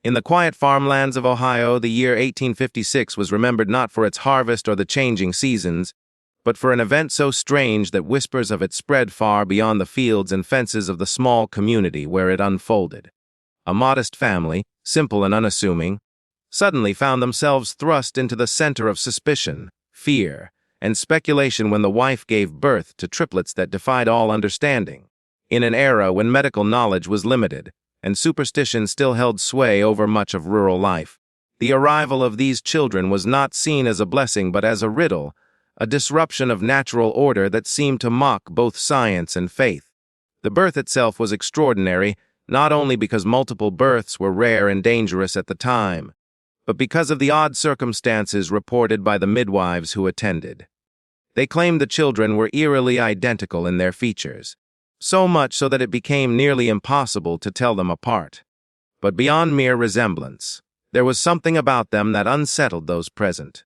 In the quiet farmlands of Ohio, the year 1856 was remembered not for its harvest or the changing seasons, but for an event so strange that whispers of it spread far beyond the fields and fences of the small community where it unfolded. A modest family, simple and unassuming, suddenly found themselves thrust into the center of suspicion, fear, and speculation when the wife gave birth to triplets that defied all understanding. In an era when medical knowledge was limited, and superstition still held sway over much of rural life, the arrival of these children was not seen as a blessing but as a riddle, a disruption of natural order that seemed to mock both science and faith. The birth itself was extraordinary, not only because multiple births were rare and dangerous at the time, but because of the odd circumstances reported by the midwives who attended. They claimed the children were eerily identical in their features, so much so that it became nearly impossible to tell them apart. But beyond mere resemblance, there was something about them that unsettled those present.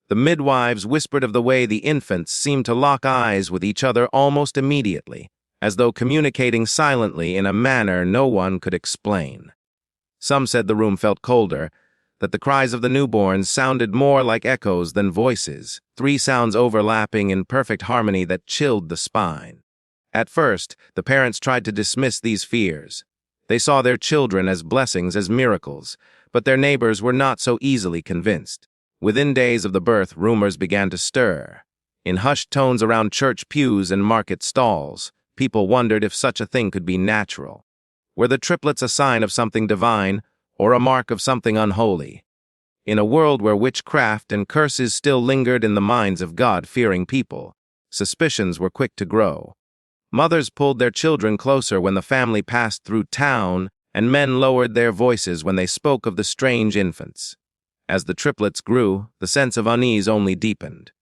The midwives whispered of the way the infants seemed to lock eyes with each other almost immediately, as though communicating silently in a manner no one could explain. Some said the room felt colder, that the cries of the newborns sounded more like echoes than voices, three sounds overlapping in perfect harmony that chilled the spine. At first, the parents tried to dismiss these fears. They saw their children as blessings, as miracles, but their neighbors were not so easily convinced. Within days of the birth, rumors began to stir. In hushed tones around church pews and market stalls, people wondered if such a thing could be natural. Were the triplets a sign of something divine, or a mark of something unholy? In a world where witchcraft and curses still lingered in the minds of God-fearing people, suspicions were quick to grow. Mothers pulled their children closer when the family passed through town, and men lowered their voices when they spoke of the strange infants. As the triplets grew, the sense of unease only deepened.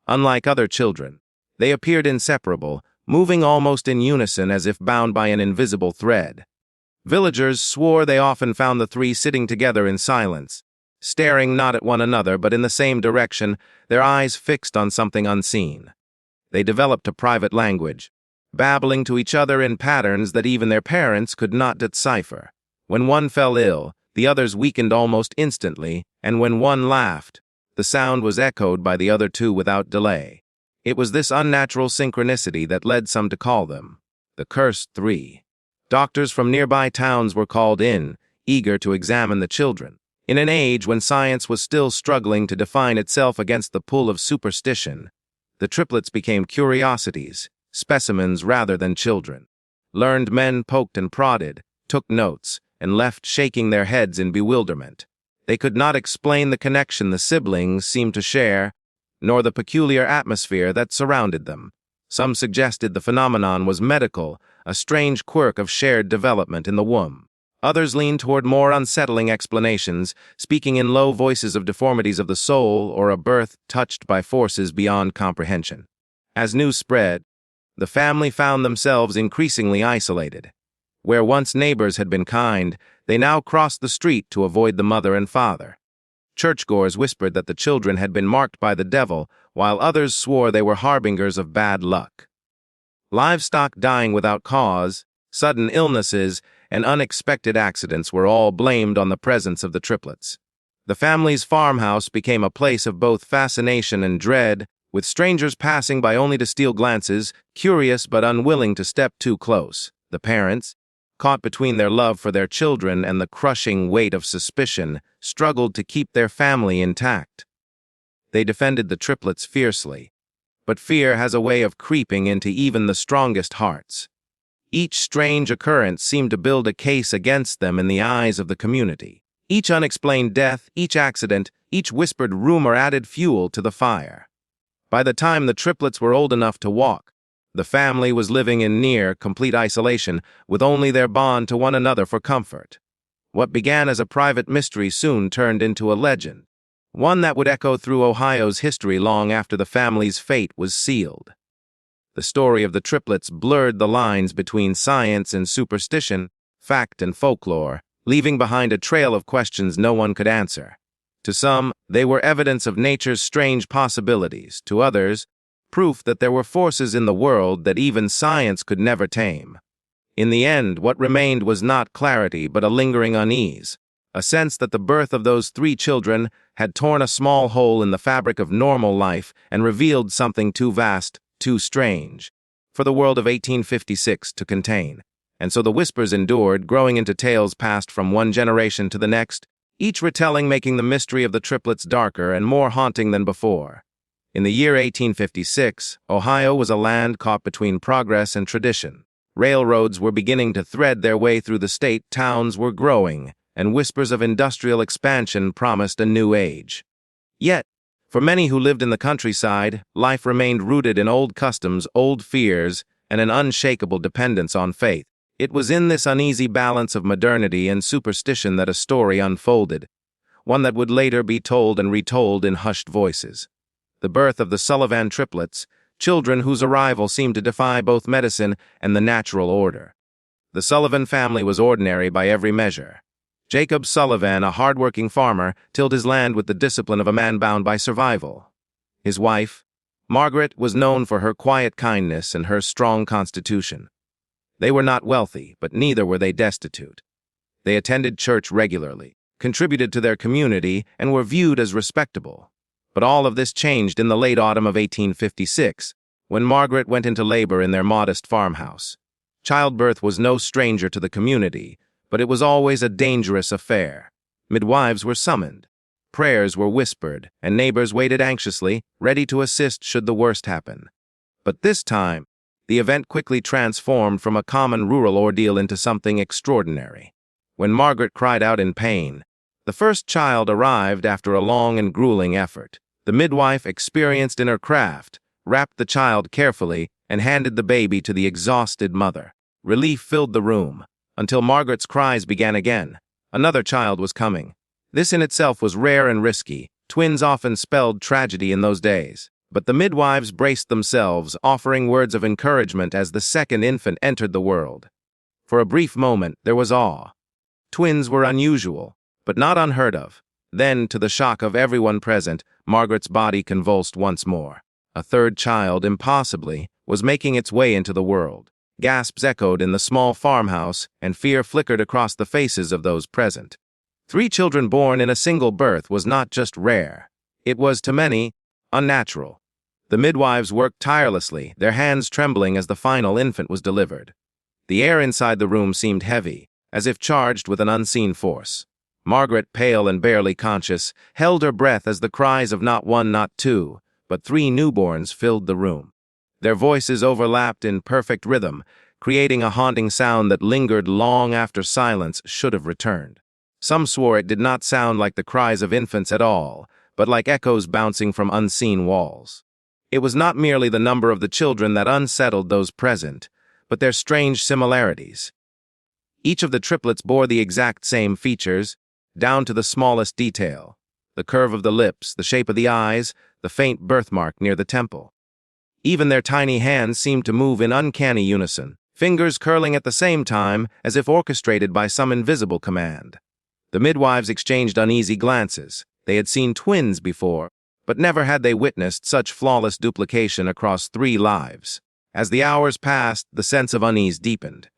Unlike other children, they appeared inseparable, moving almost in unison as if bound by an invisible thread. Villagers swore they often found the three sitting together in silence, staring not at one another but in the same direction, their eyes fixed on something unseen. They developed a private language, babbling to each other in patterns that even their parents could not decipher. When one fell ill, the others weakened almost instantly, and when one laughed, the sound was echoed by the other two without delay. It was this unnatural synchronicity that led some to call them the Cursed Three. Doctors from nearby towns were called in, eager to examine the children. In an age when science was still struggling to define itself against the pull of superstition, the triplets became curiosities, specimens rather than children. Learned men poked and prodded, took notes, and left shaking their heads in bewilderment. They could not explain the connection the siblings seemed to share, nor the peculiar atmosphere that surrounded them. Some suggested the phenomenon was medical, a strange quirk of shared development in the womb. Others leaned toward more unsettling explanations, speaking in low voices of deformities of the soul or a birth touched by forces beyond comprehension. As news spread, the family found themselves increasingly isolated. Where once neighbors had been kind, they now crossed the street to avoid the mother and father. Churchgoers whispered that the children had been marked by the devil, while others swore they were harbingers of bad luck. Livestock dying without cause, sudden illnesses, and unexpected accidents were all blamed on the presence of the triplets. The family's farmhouse became a place of both fascination and dread, with strangers passing by only to steal glances, curious but unwilling to step too close. The parents, caught between their love for their children and the crushing weight of suspicion, struggled to keep their family intact. They defended the triplets fiercely, but fear has a way of creeping into even the strongest hearts. Each strange occurrence seemed to build a case against them in the eyes of the community. Each unexplained death, each accident, each whispered rumor added fuel to the fire. By the time the triplets were old enough to walk, the family was living in near complete isolation, with only their bond to one another for comfort. What began as a private mystery soon turned into a legend, one that would echo through Ohio's history long after the family's fate was sealed. The story of the triplets blurred the lines between science and superstition, fact and folklore, leaving behind a trail of questions no one could answer. To some, they were evidence of nature's strange possibilities. To others, proof that there were forces in the world that even science could never tame. In the end, what remained was not clarity but a lingering unease, a sense that the birth of those 3 children had torn a small hole in the fabric of normal life and revealed something too vast, too strange, for the world of 1856 to contain. And so the whispers endured, growing into tales passed from one generation to the next, each retelling making the mystery of the triplets darker and more haunting than before. In the year 1856, Ohio was a land caught between progress and tradition. Railroads were beginning to thread their way through the state, towns were growing, and whispers of industrial expansion promised a new age. Yet, for many who lived in the countryside, life remained rooted in old customs, old fears, and an unshakable dependence on faith. It was in this uneasy balance of modernity and superstition that a story unfolded, one that would later be told and retold in hushed voices. The birth of the Sullivan triplets, children whose arrival seemed to defy both medicine and the natural order. The Sullivan family was ordinary by every measure. Jacob Sullivan, a hard-working farmer, tilled his land with the discipline of a man bound by survival. His wife, Margaret, was known for her quiet kindness and her strong constitution. They were not wealthy, but neither were they destitute. They attended church regularly, contributed to their community, and were viewed as respectable. But all of this changed in the late autumn of 1856, when Margaret went into labor in their modest farmhouse. Childbirth was no stranger to the community, but it was always a dangerous affair. Midwives were summoned, prayers were whispered, and neighbors waited anxiously, ready to assist should the worst happen. But this time, the event quickly transformed from a common rural ordeal into something extraordinary. When Margaret cried out in pain, the first child arrived after a long and grueling effort. The midwife, experienced in her craft, wrapped the child carefully and handed the baby to the exhausted mother. Relief filled the room, until Margaret's cries began again. Another child was coming. This in itself was rare and risky. Twins often spelled tragedy in those days. But the midwives braced themselves, offering words of encouragement as the second infant entered the world. For a brief moment, there was awe. Twins were unusual, but not unheard of. Then, to the shock of everyone present, Margaret's body convulsed once more. A third child, impossibly, was making its way into the world. Gasps echoed in the small farmhouse, and fear flickered across the faces of those present. 3 children born in a single birth was not just rare. It was, to many, unnatural. The midwives worked tirelessly, their hands trembling as the final infant was delivered. The air inside the room seemed heavy, as if charged with an unseen force. Margaret, pale and barely conscious, held her breath as the cries of not 1, not 2, but 3 newborns filled the room. Their voices overlapped in perfect rhythm, creating a haunting sound that lingered long after silence should have returned. Some swore it did not sound like the cries of infants at all, but like echoes bouncing from unseen walls. It was not merely the number of the children that unsettled those present, but their strange similarities. Each of the triplets bore the exact same features, down to the smallest detail: the curve of the lips, the shape of the eyes, the faint birthmark near the temple. Even their tiny hands seemed to move in uncanny unison, fingers curling at the same time as if orchestrated by some invisible command. The midwives exchanged uneasy glances. They had seen twins before, but never had they witnessed such flawless duplication across 3 lives. As the hours passed, the sense of unease deepened.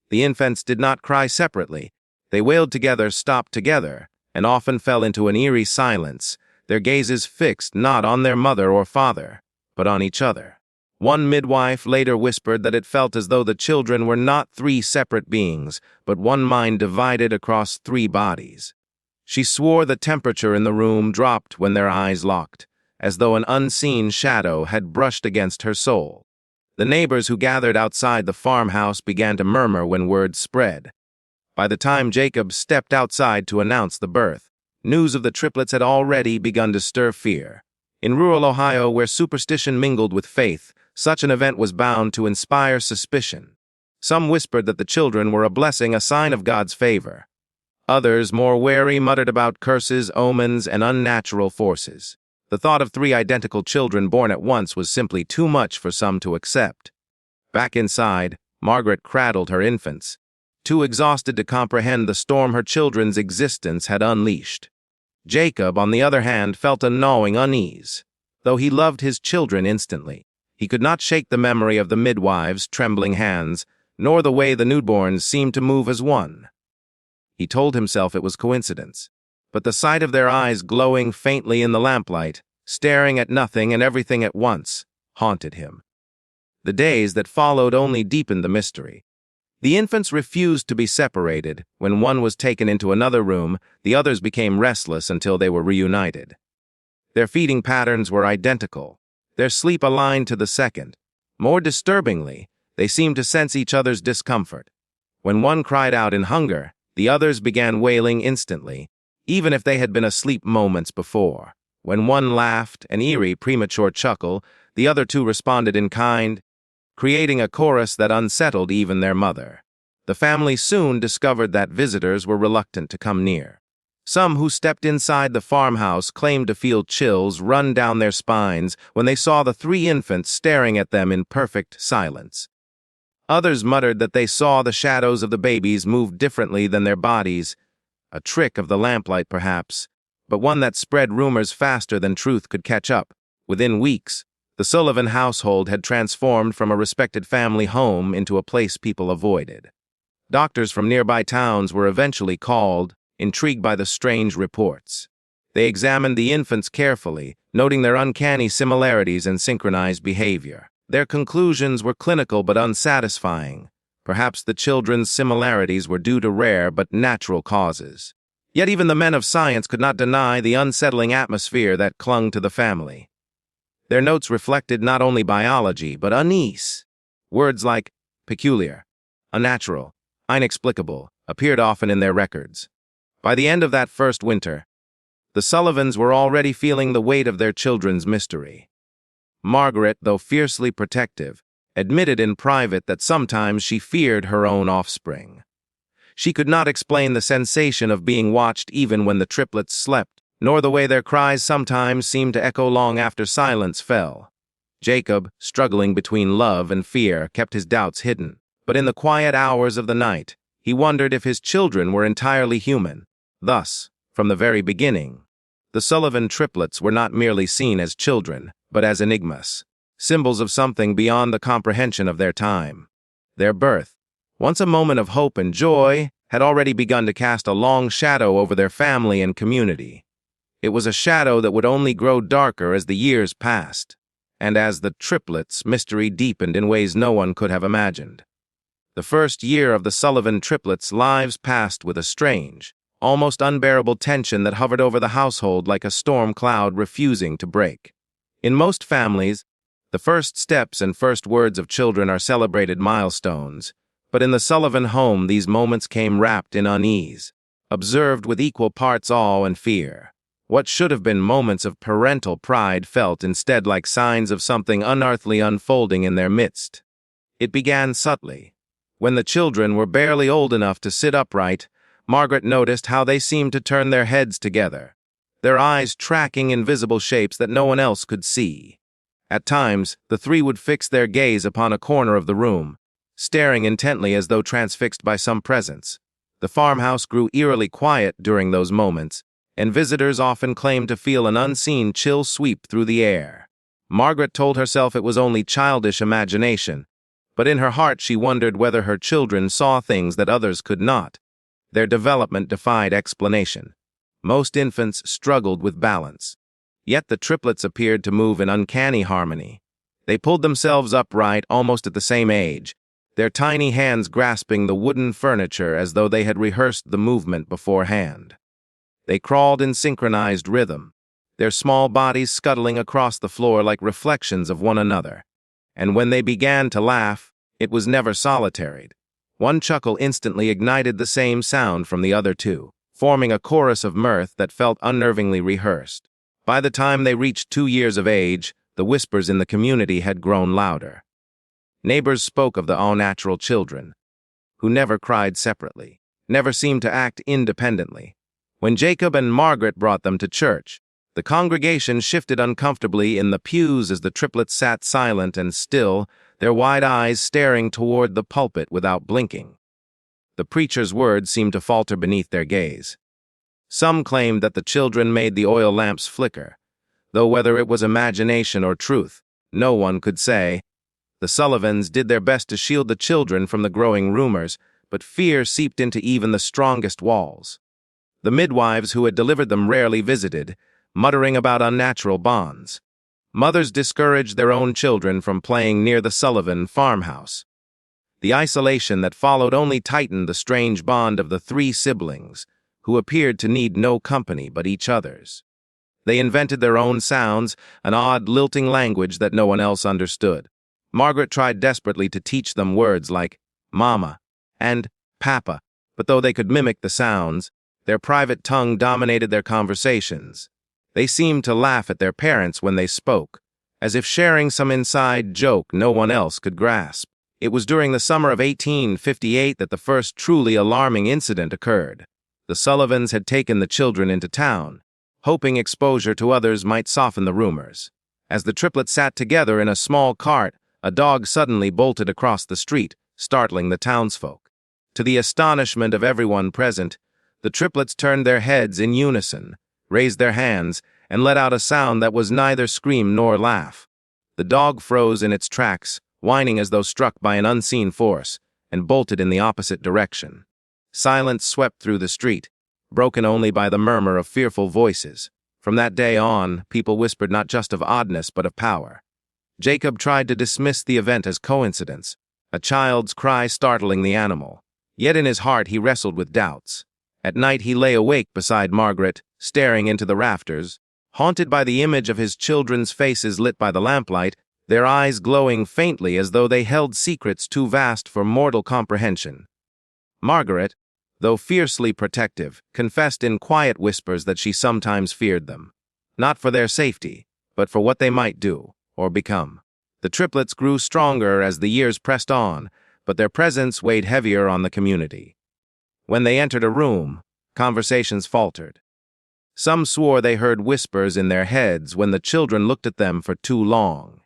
The infants did not cry separately. They wailed together, stopped together, and often fell into an eerie silence, their gazes fixed not on their mother or father, but on each other. One midwife later whispered that it felt as though the children were not 3 separate beings, but one mind divided across 3 bodies. She swore the temperature in the room dropped when their eyes locked, as though an unseen shadow had brushed against her soul. The neighbors who gathered outside the farmhouse began to murmur when word spread. By the time Jacob stepped outside to announce the birth, news of the triplets had already begun to stir fear. In rural Ohio, where superstition mingled with faith, such an event was bound to inspire suspicion. Some whispered that the children were a blessing, a sign of God's favor. Others, more wary, muttered about curses, omens, and unnatural forces. The thought of 3 identical children born at once was simply too much for some to accept. Back inside, Margaret cradled her infants, too exhausted to comprehend the storm her children's existence had unleashed. Jacob, on the other hand, felt a gnawing unease. Though he loved his children instantly, he could not shake the memory of the midwives' trembling hands, nor the way the newborns seemed to move as one. He told himself it was coincidence. But the sight of their eyes glowing faintly in the lamplight, staring at nothing and everything at once, haunted him. The days that followed only deepened the mystery. The infants refused to be separated. When one was taken into another room, the others became restless until they were reunited. Their feeding patterns were identical, their sleep aligned to the second. More disturbingly, they seemed to sense each other's discomfort. When one cried out in hunger, the others began wailing instantly, even if they had been asleep moments before. When one laughed, an eerie, premature chuckle, the other two responded in kind, creating a chorus that unsettled even their mother. The family soon discovered that visitors were reluctant to come near. Some who stepped inside the farmhouse claimed to feel chills run down their spines when they saw the three infants staring at them in perfect silence. Others muttered that they saw the shadows of the babies move differently than their bodies, a trick of the lamplight perhaps, but one that spread rumors faster than truth could catch up. Within weeks, the Sullivan household had transformed from a respected family home into a place people avoided. Doctors from nearby towns were eventually called, intrigued by the strange reports. They examined the infants carefully, noting their uncanny similarities and synchronized behavior. Their conclusions were clinical but unsatisfying. Perhaps the children's similarities were due to rare but natural causes. Yet even the men of science could not deny the unsettling atmosphere that clung to the family. Their notes reflected not only biology, but unease. Words like peculiar, unnatural, inexplicable appeared often in their records. By the end of that first winter, the Sullivans were already feeling the weight of their children's mystery. Margaret, though fiercely protective, admitted in private that sometimes she feared her own offspring. She could not explain the sensation of being watched even when the triplets slept, nor the way their cries sometimes seemed to echo long after silence fell. Jacob, struggling between love and fear, kept his doubts hidden. But in the quiet hours of the night, he wondered if his children were entirely human. Thus, from the very beginning, the Sullivan triplets were not merely seen as children, but as enigmas, symbols of something beyond the comprehension of their time. Their birth, once a moment of hope and joy, had already begun to cast a long shadow over their family and community. It was a shadow that would only grow darker as the years passed, and as the triplets' mystery deepened in ways no one could have imagined. The first year of the Sullivan triplets' lives passed with a strange, almost unbearable tension that hovered over the household like a storm cloud refusing to break. In most families, the first steps and first words of children are celebrated milestones, but in the Sullivan home these moments came wrapped in unease, observed with equal parts awe and fear. What should have been moments of parental pride felt instead like signs of something unearthly unfolding in their midst. It began subtly. When the children were barely old enough to sit upright, Margaret noticed how they seemed to turn their heads together, their eyes tracking invisible shapes that no one else could see. At times, the three would fix their gaze upon a corner of the room, staring intently as though transfixed by some presence. The farmhouse grew eerily quiet during those moments, and visitors often claimed to feel an unseen chill sweep through the air. Margaret told herself it was only childish imagination, but in her heart she wondered whether her children saw things that others could not. Their development defied explanation. Most infants struggled with balance. Yet the triplets appeared to move in uncanny harmony. They pulled themselves upright almost at the same age, their tiny hands grasping the wooden furniture as though they had rehearsed the movement beforehand. They crawled in synchronized rhythm, their small bodies scuttling across the floor like reflections of one another. And when they began to laugh, it was never solitary. One chuckle instantly ignited the same sound from the other two, forming a chorus of mirth that felt unnervingly rehearsed. By the time they reached 2 years of age, the whispers in the community had grown louder. Neighbors spoke of the unnatural children, who never cried separately, never seemed to act independently. When Jacob and Margaret brought them to church, the congregation shifted uncomfortably in the pews as the triplets sat silent and still, their wide eyes staring toward the pulpit without blinking. The preacher's words seemed to falter beneath their gaze. Some claimed that the children made the oil lamps flicker, though whether it was imagination or truth, no one could say. The Sullivans did their best to shield the children from the growing rumors, but fear seeped into even the strongest walls. The midwives who had delivered them rarely visited, muttering about unnatural bonds. Mothers discouraged their own children from playing near the Sullivan farmhouse. The isolation that followed only tightened the strange bond of the three siblings, who appeared to need no company but each other's. They invented their own sounds, an odd, lilting language that no one else understood. Margaret tried desperately to teach them words like mama and papa, but though they could mimic the sounds, their private tongue dominated their conversations. They seemed to laugh at their parents when they spoke, as if sharing some inside joke no one else could grasp. It was during the summer of 1858 that the first truly alarming incident occurred. The Sullivans had taken the children into town, hoping exposure to others might soften the rumors. As the triplets sat together in a small cart, a dog suddenly bolted across the street, startling the townsfolk. To the astonishment of everyone present, the triplets turned their heads in unison, raised their hands, and let out a sound that was neither scream nor laugh. The dog froze in its tracks, whining as though struck by an unseen force, and bolted in the opposite direction. Silence swept through the street, broken only by the murmur of fearful voices. From that day on, people whispered not just of oddness but of power. Jacob tried to dismiss the event as coincidence, a child's cry startling the animal. Yet in his heart he wrestled with doubts. At night he lay awake beside Margaret, staring into the rafters, haunted by the image of his children's faces lit by the lamplight, their eyes glowing faintly as though they held secrets too vast for mortal comprehension. Margaret, though fiercely protective, confessed in quiet whispers that she sometimes feared them, not for their safety, but for what they might do or become. The triplets grew stronger as the years pressed on, but their presence weighed heavier on the community. When they entered a room, conversations faltered. Some swore they heard whispers in their heads when the children looked at them for too long.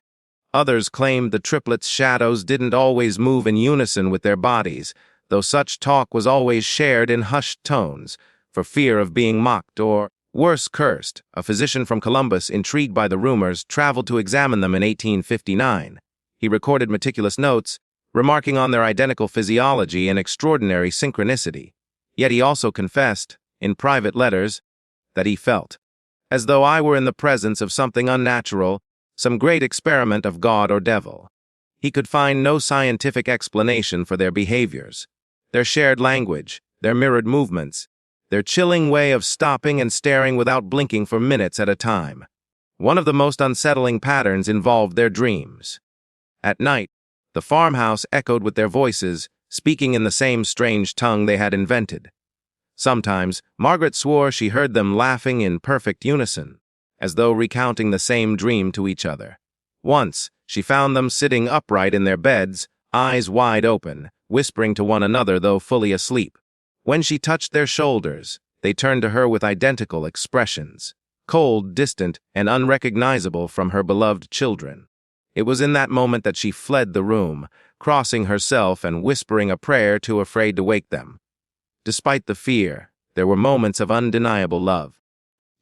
Others claimed the triplets' shadows didn't always move in unison with their bodies, though such talk was always shared in hushed tones, for fear of being mocked or, worse, cursed. A physician from Columbus, intrigued by the rumors, traveled to examine them in 1859. He recorded meticulous notes, remarking on their identical physiology and extraordinary synchronicity. Yet he also confessed, in private letters, that he felt as though I were in the presence of something unnatural, some great experiment of God or devil. He could find no scientific explanation for their behaviors, their shared language, their mirrored movements, their chilling way of stopping and staring without blinking for minutes at a time. One of the most unsettling patterns involved their dreams. At night, the farmhouse echoed with their voices, speaking in the same strange tongue they had invented. Sometimes, Margaret swore she heard them laughing in perfect unison, as though recounting the same dream to each other. Once, she found them sitting upright in their beds, eyes wide open, whispering to one another though fully asleep. When she touched their shoulders, they turned to her with identical expressions, cold, distant, and unrecognizable from her beloved children. It was in that moment that she fled the room, crossing herself and whispering a prayer too afraid to wake them. Despite the fear, there were moments of undeniable love.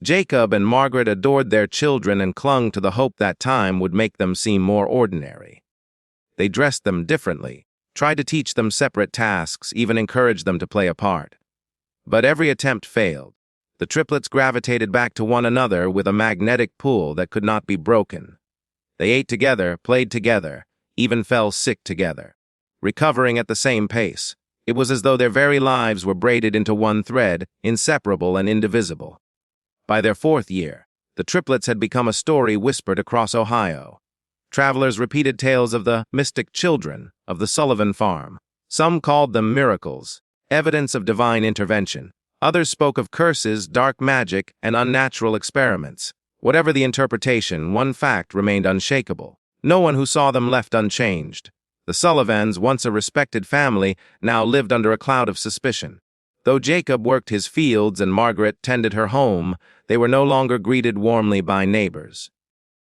Jacob and Margaret adored their children and clung to the hope that time would make them seem more ordinary. They dressed them differently, tried to teach them separate tasks, even encouraged them to play a part. But every attempt failed. The triplets gravitated back to one another with a magnetic pull that could not be broken. They ate together, played together, even fell sick together, recovering at the same pace. It was as though their very lives were braided into one thread, inseparable and indivisible. By their 4th year, the triplets had become a story whispered across Ohio. Travelers repeated tales of the mystic children of the Sullivan farm. Some called them miracles, evidence of divine intervention. Others spoke of curses, dark magic, and unnatural experiments. Whatever the interpretation, one fact remained unshakable. No one who saw them left unchanged. The Sullivans, once a respected family, now lived under a cloud of suspicion. Though Jacob worked his fields and Margaret tended her home, they were no longer greeted warmly by neighbors.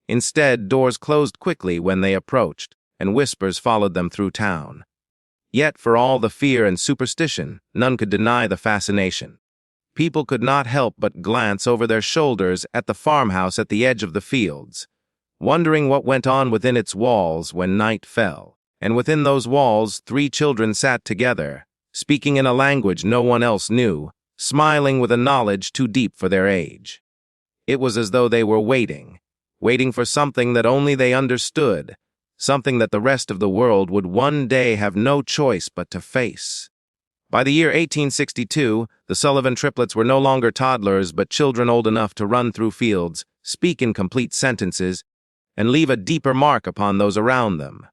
Instead, doors closed quickly when they approached, and whispers followed them through town. Yet, for all the fear and superstition, none could deny the fascination. People could not help but glance over their shoulders at the farmhouse at the edge of the fields, wondering what went on within its walls when night fell. And within those walls, 3 children sat together, speaking in a language no one else knew, smiling with a knowledge too deep for their age. It was as though they were waiting for something that only they understood, something that the rest of the world would one day have no choice but to face. By the year 1862, the Sullivan triplets were no longer toddlers but children old enough to run through fields, speak in complete sentences, and leave a deeper mark upon those around them.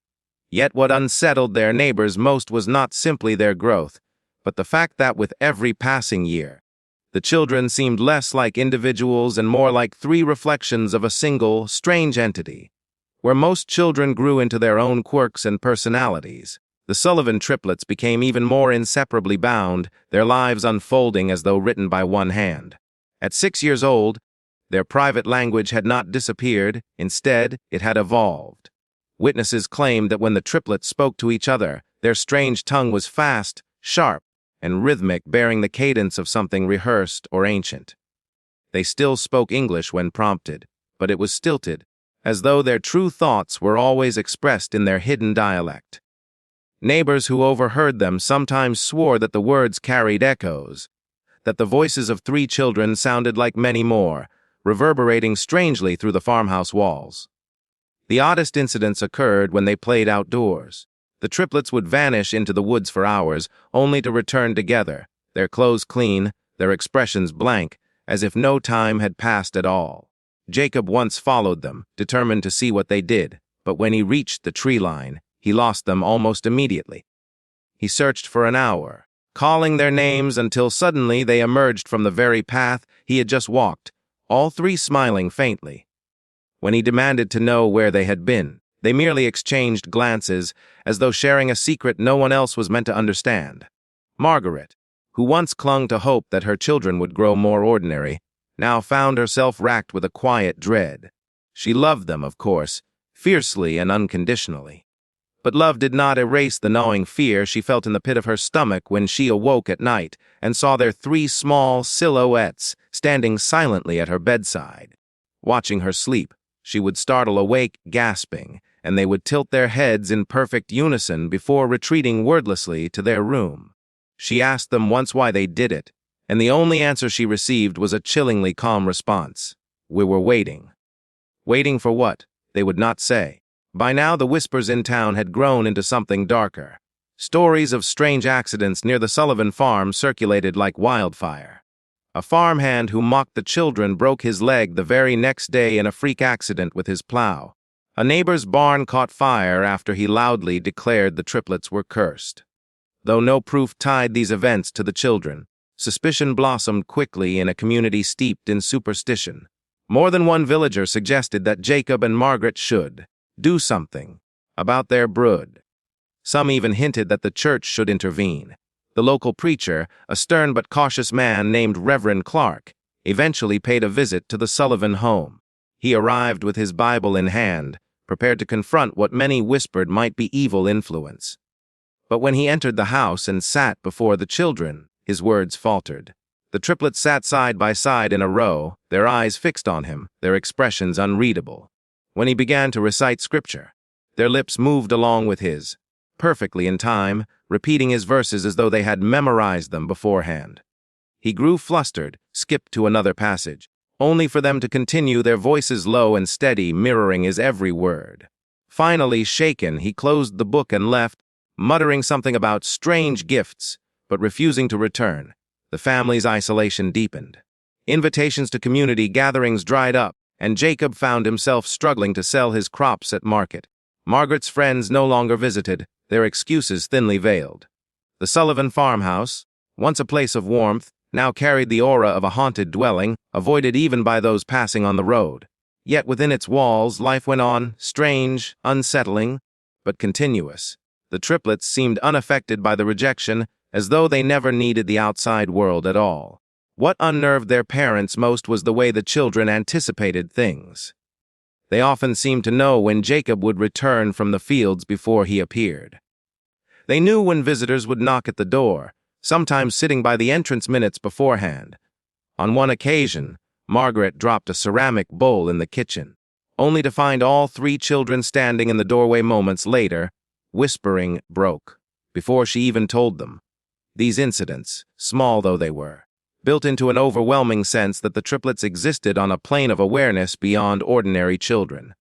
Yet what unsettled their neighbors most was not simply their growth, but the fact that with every passing year, the children seemed less like individuals and more like three reflections of a single, strange entity. Where most children grew into their own quirks and personalities, the Sullivan triplets became even more inseparably bound, their lives unfolding as though written by one hand. At 6 years old, their private language had not disappeared, instead, it had evolved. Witnesses claimed that when the triplets spoke to each other, their strange tongue was fast, sharp, and rhythmic, bearing the cadence of something rehearsed or ancient. They still spoke English when prompted, but it was stilted, as though their true thoughts were always expressed in their hidden dialect. Neighbors who overheard them sometimes swore that the words carried echoes, that the voices of 3 children sounded like many more, reverberating strangely through the farmhouse walls. The oddest incidents occurred when they played outdoors. The triplets would vanish into the woods for hours, only to return together, their clothes clean, their expressions blank, as if no time had passed at all. Jacob once followed them, determined to see what they did, but when he reached the tree line, he lost them almost immediately. He searched for an hour, calling their names until suddenly they emerged from the very path he had just walked, all 3 smiling faintly. When he demanded to know where they had been, they merely exchanged glances, as though sharing a secret no one else was meant to understand. Margaret, who once clung to hope that her children would grow more ordinary, now found herself racked with a quiet dread. She loved them, of course, fiercely and unconditionally. But love did not erase the gnawing fear she felt in the pit of her stomach when she awoke at night and saw their 3 small silhouettes standing silently at her bedside. Watching her sleep, she would startle awake, gasping, and they would tilt their heads in perfect unison before retreating wordlessly to their room. She asked them once why they did it, and the only answer she received was a chillingly calm response. We were waiting. Waiting for what? They would not say. By now, the whispers in town had grown into something darker. Stories of strange accidents near the Sullivan farm circulated like wildfire. A farmhand who mocked the children broke his leg the very next day in a freak accident with his plow. A neighbor's barn caught fire after he loudly declared the triplets were cursed. Though no proof tied these events to the children, suspicion blossomed quickly in a community steeped in superstition. More than one villager suggested that Jacob and Margaret should do something about their brood. Some even hinted that the church should intervene. The local preacher, a stern but cautious man named Reverend Clark, eventually paid a visit to the Sullivan home. He arrived with his Bible in hand, prepared to confront what many whispered might be evil influence. But when he entered the house and sat before the children, his words faltered. The triplets sat side by side in a row, their eyes fixed on him, their expressions unreadable. When he began to recite scripture, their lips moved along with his, perfectly in time, repeating his verses as though they had memorized them beforehand. He grew flustered, skipped to another passage, only for them to continue, their voices low and steady, mirroring his every word. Finally, shaken, he closed the book and left, muttering something about strange gifts, but refusing to return. The family's isolation deepened. Invitations to community gatherings dried up, and Jacob found himself struggling to sell his crops at market. Margaret's friends no longer visited, their excuses thinly veiled. The Sullivan farmhouse, once a place of warmth, now carried the aura of a haunted dwelling, avoided even by those passing on the road. Yet within its walls, life went on, strange, unsettling, but continuous. The triplets seemed unaffected by the rejection, as though they never needed the outside world at all. What unnerved their parents most was the way the children anticipated things. They often seemed to know when Jacob would return from the fields before he appeared. They knew when visitors would knock at the door, sometimes sitting by the entrance minutes beforehand. On one occasion, Margaret dropped a ceramic bowl in the kitchen, only to find all 3 children standing in the doorway moments later. Whispering broke, before she even told them. These incidents, small though they were, built into an overwhelming sense that the triplets existed on a plane of awareness beyond ordinary children.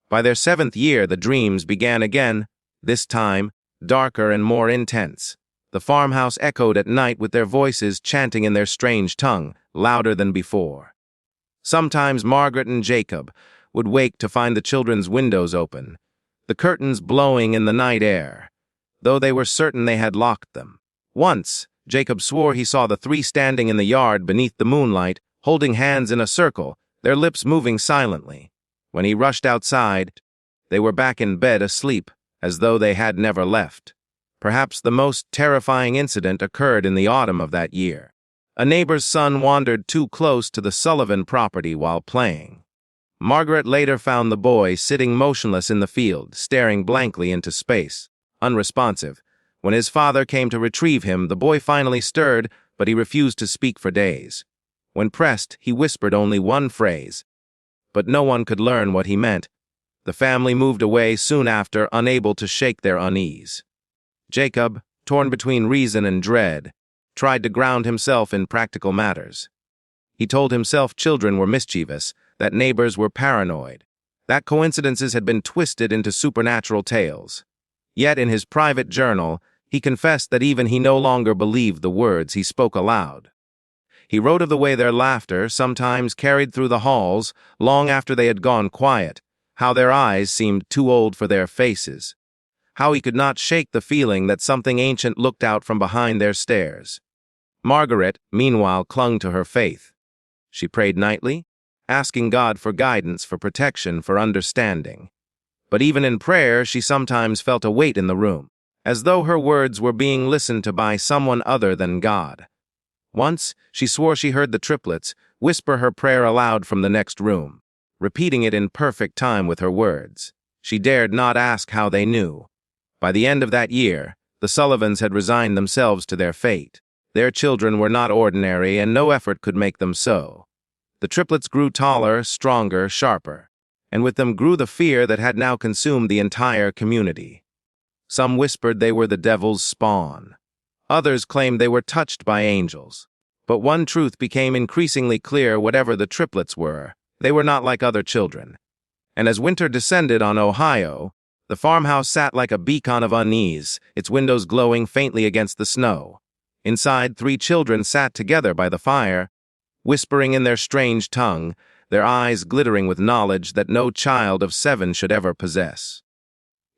By their 7th year, the dreams began again, this time darker and more intense. The farmhouse echoed at night with their voices chanting in their strange tongue, louder than before. Sometimes Margaret and Jacob would wake to find the children's windows open, the curtains blowing in the night air, though they were certain they had locked them. Once, Jacob swore he saw the 3 standing in the yard beneath the moonlight, holding hands in a circle, their lips moving silently. When he rushed outside, they were back in bed asleep, as though they had never left. Perhaps the most terrifying incident occurred in the autumn of that year. A neighbor's son wandered too close to the Sullivan property while playing. Margaret later found the boy sitting motionless in the field, staring blankly into space, unresponsive. When his father came to retrieve him, the boy finally stirred, but he refused to speak for days. When pressed, he whispered only one phrase, but no one could learn what he meant. The family moved away soon after, unable to shake their unease. Jacob, torn between reason and dread, tried to ground himself in practical matters. He told himself children were mischievous, that neighbors were paranoid, that coincidences had been twisted into supernatural tales. Yet in his private journal, he confessed that even he no longer believed the words he spoke aloud. He wrote of the way their laughter sometimes carried through the halls long after they had gone quiet, how their eyes seemed too old for their faces, how he could not shake the feeling that something ancient looked out from behind their stares. Margaret, meanwhile, clung to her faith. She prayed nightly, asking God for guidance, for protection, for understanding. But even in prayer, she sometimes felt a weight in the room, as though her words were being listened to by someone other than God. Once, she swore she heard the triplets whisper her prayer aloud from the next room, repeating it in perfect time with her words. She dared not ask how they knew. By the end of that year, the Sullivans had resigned themselves to their fate. Their children were not ordinary, and no effort could make them so. The triplets grew taller, stronger, sharper, and with them grew the fear that had now consumed the entire community. Some whispered they were the devil's spawn. Others claimed they were touched by angels. But one truth became increasingly clear: whatever the triplets were, they were not like other children. And as winter descended on Ohio, the farmhouse sat like a beacon of unease, its windows glowing faintly against the snow. Inside, 3 children sat together by the fire, whispering in their strange tongue, their eyes glittering with knowledge that no child of 7 should ever possess.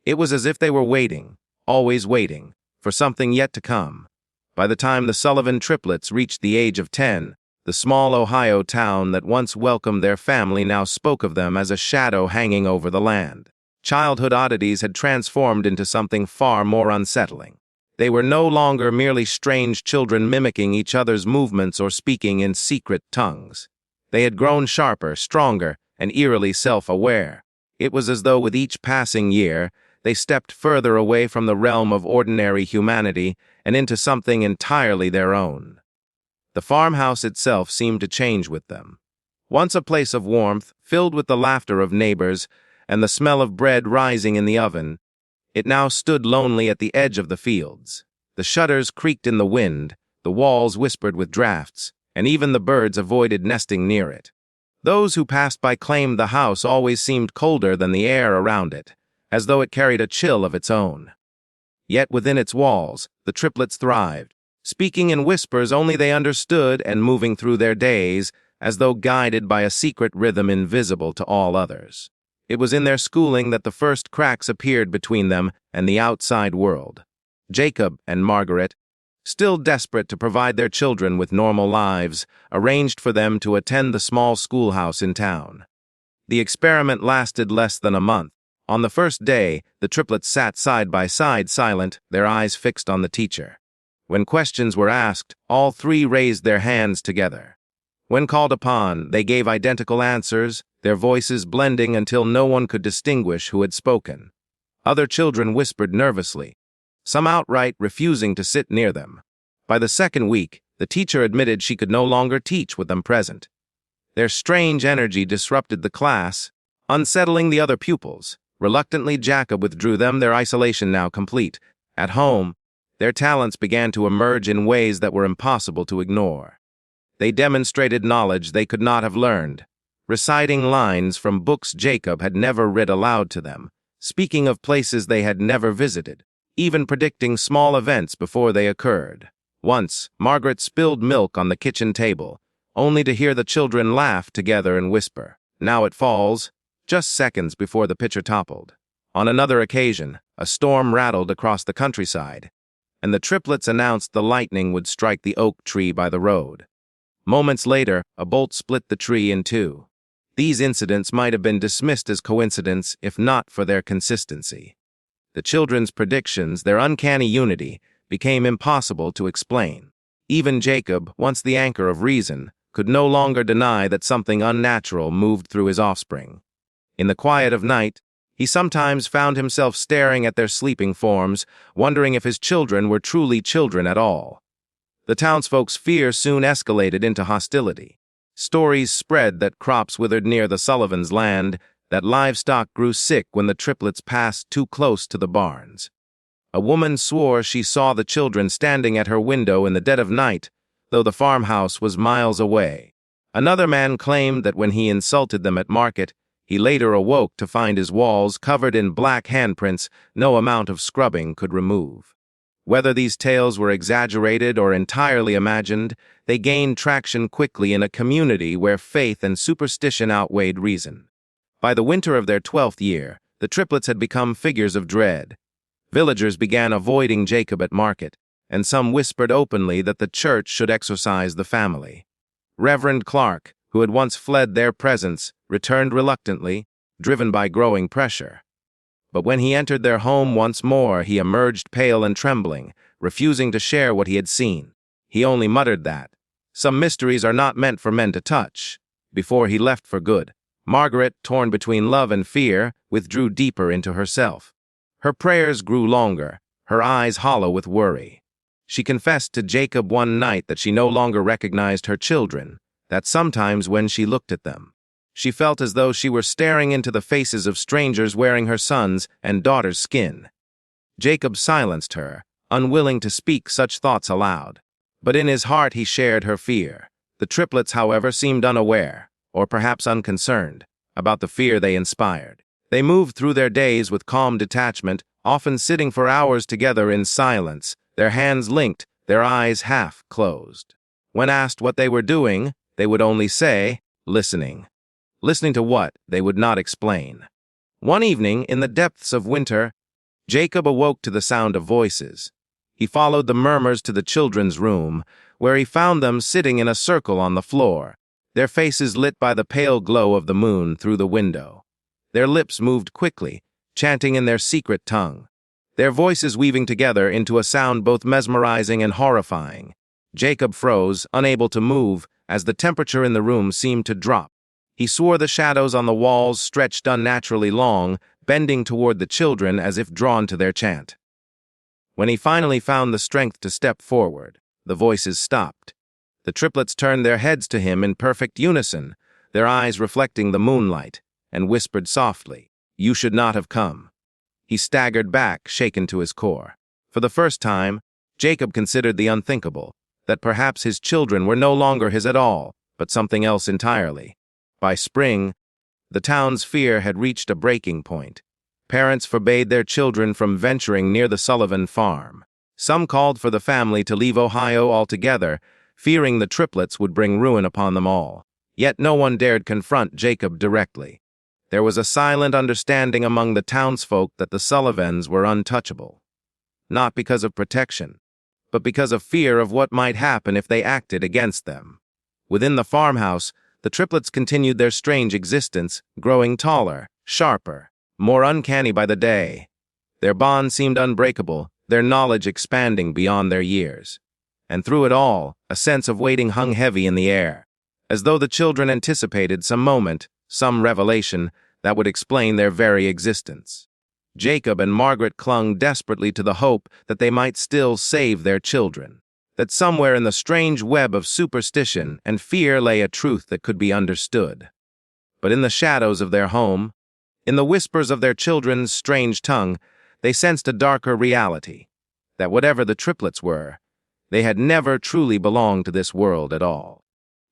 It was as if they were waiting, always waiting, for something yet to come. By the time the Sullivan triplets reached the age of 10, the small Ohio town that once welcomed their family now spoke of them as a shadow hanging over the land. Childhood oddities had transformed into something far more unsettling. They were no longer merely strange children mimicking each other's movements or speaking in secret tongues. They had grown sharper, stronger, and eerily self-aware. It was as though with each passing year, they stepped further away from the realm of ordinary humanity and into something entirely their own. The farmhouse itself seemed to change with them. Once a place of warmth, filled with the laughter of neighbors and the smell of bread rising in the oven, it now stood lonely at the edge of the fields. The shutters creaked in the wind, the walls whispered with drafts, and even the birds avoided nesting near it. Those who passed by claimed the house always seemed colder than the air around it, as though it carried a chill of its own. Yet within its walls, the triplets thrived, speaking in whispers only they understood and moving through their days as though guided by a secret rhythm invisible to all others. It was in their schooling that the first cracks appeared between them and the outside world. Jacob and Margaret, still desperate to provide their children with normal lives, arranged for them to attend the small schoolhouse in town. The experiment lasted less than a month. On the first day, the triplets sat side by side, silent, their eyes fixed on the teacher. When questions were asked, all 3 raised their hands together. When called upon, they gave identical answers, their voices blending until no one could distinguish who had spoken. Other children whispered nervously, some outright refusing to sit near them. By the second week, the teacher admitted she could no longer teach with them present. Their strange energy disrupted the class, unsettling the other pupils. Reluctantly, Jacob withdrew them, their isolation now complete. At home, Their talents began to emerge in ways that were impossible to ignore. They demonstrated knowledge they could not have learned, reciting lines from books Jacob had never read aloud to them, speaking of places they had never visited, even predicting small events before they occurred. Once, Margaret spilled milk on the kitchen table, only to hear the children laugh together and whisper, "Now it falls," just seconds before the pitcher toppled. On another occasion, a storm rattled across the countryside, and the triplets announced the lightning would strike the oak tree by the road. Moments later, a bolt split the tree in two. These incidents might have been dismissed as coincidence if not for their consistency. The children's predictions, their uncanny unity, became impossible to explain. Even Jacob, once the anchor of reason, could no longer deny that something unnatural moved through his offspring. In the quiet of night, he sometimes found himself staring at their sleeping forms, wondering if his children were truly children at all. The townsfolk's fear soon escalated into hostility. Stories spread that crops withered near the Sullivans' land, that livestock grew sick when the triplets passed too close to the barns. A woman swore she saw the children standing at her window in the dead of night, though the farmhouse was miles away. Another man claimed that when he insulted them at market, he later awoke to find his walls covered in black handprints no amount of scrubbing could remove. Whether these tales were exaggerated or entirely imagined, they gained traction quickly in a community where faith and superstition outweighed reason. By the winter of their 12th year, the triplets had become figures of dread. Villagers began avoiding Jacob at market, and some whispered openly that the church should exorcise the family. Reverend Clark, who had once fled their presence, returned reluctantly, driven by growing pressure. But when he entered their home once more, he emerged pale and trembling, refusing to share what he had seen. He only muttered that some mysteries are not meant for men to touch. Before he left for good, Margaret, torn between love and fear, withdrew deeper into herself. Her prayers grew longer, her eyes hollow with worry. She confessed to Jacob one night that she no longer recognized her children, that sometimes when she looked at them, she felt as though she were staring into the faces of strangers wearing her son's and daughter's skin. Jacob silenced her, unwilling to speak such thoughts aloud. But in his heart he shared her fear. The triplets, however, seemed unaware, or perhaps unconcerned, about the fear they inspired. They moved through their days with calm detachment, often sitting for hours together in silence, their hands linked, their eyes half closed. When asked what they were doing, they would only say, listening. Listening to what, they would not explain. One evening, in the depths of winter, Jacob awoke to the sound of voices. He followed the murmurs to the children's room, where he found them sitting in a circle on the floor, their faces lit by the pale glow of the moon through the window. Their lips moved quickly, chanting in their secret tongue, their voices weaving together into a sound both mesmerizing and horrifying. Jacob froze, unable to move, as the temperature in the room seemed to drop. He swore the shadows on the walls stretched unnaturally long, bending toward the children as if drawn to their chant. When he finally found the strength to step forward, the voices stopped. The triplets turned their heads to him in perfect unison, their eyes reflecting the moonlight, and whispered softly, "You should not have come." He staggered back, shaken to his core. For the first time, Jacob considered the unthinkable, that perhaps his children were no longer his at all, but something else entirely. By spring, the town's fear had reached a breaking point. Parents forbade their children from venturing near the Sullivan farm. Some called for the family to leave Ohio altogether, fearing the triplets would bring ruin upon them all. Yet no one dared confront Jacob directly. There was a silent understanding among the townsfolk that the Sullivans were untouchable. Not because of protection, but because of fear of what might happen if they acted against them. Within the farmhouse, the triplets continued their strange existence, growing taller, sharper, more uncanny by the day. Their bond seemed unbreakable, their knowledge expanding beyond their years. And through it all, a sense of waiting hung heavy in the air, as though the children anticipated some moment, some revelation, that would explain their very existence. Jacob and Margaret clung desperately to the hope that they might still save their children, that somewhere in the strange web of superstition and fear lay a truth that could be understood. But in the shadows of their home, in the whispers of their children's strange tongue, they sensed a darker reality, that whatever the triplets were, they had never truly belonged to this world at all.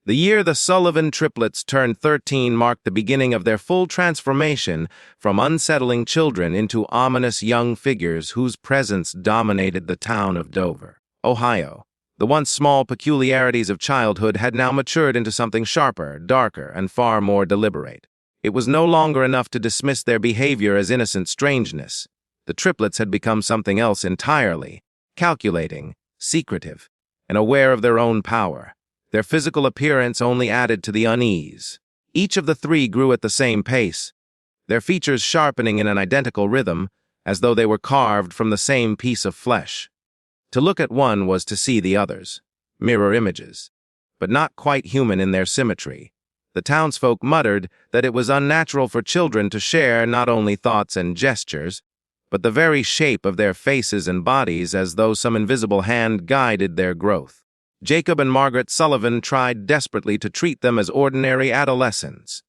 The year the Sullivan triplets turned 13 marked the beginning of their full transformation from unsettling children into ominous young figures whose presence dominated the town of Dover, Ohio. The once small peculiarities of childhood had now matured into something sharper, darker, and far more deliberate. It was no longer enough to dismiss their behavior as innocent strangeness. The triplets had become something else entirely, calculating, secretive, and aware of their own power. Their physical appearance only added to the unease. Each of the three grew at the same pace, their features sharpening in an identical rhythm, as though they were carved from the same piece of flesh. To look at one was to see the others, mirror images, but not quite human in their symmetry. The townsfolk muttered that it was unnatural for children to share not only thoughts and gestures, but the very shape of their faces and bodies, as though some invisible hand guided their growth. Jacob and Margaret Sullivan tried desperately to treat them as ordinary adolescents.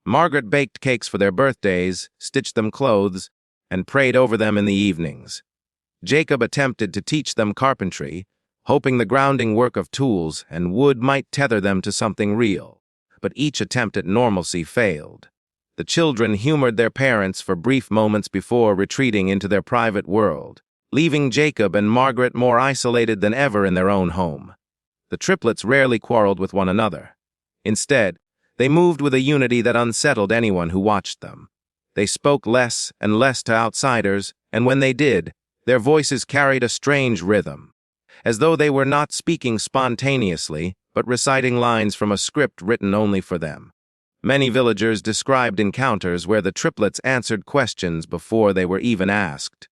Margaret baked cakes for their birthdays, stitched them clothes, and prayed over them in the evenings. Jacob attempted to teach them carpentry, hoping the grounding work of tools and wood might tether them to something real. But each attempt at normalcy failed. The children humored their parents for brief moments before retreating into their private world, leaving Jacob and Margaret more isolated than ever in their own home. The triplets rarely quarreled with one another. Instead, they moved with a unity that unsettled anyone who watched them. They spoke less and less to outsiders, and when they did, their voices carried a strange rhythm, as though they were not speaking spontaneously, but reciting lines from a script written only for them. Many villagers described encounters where the triplets answered questions before they were even asked,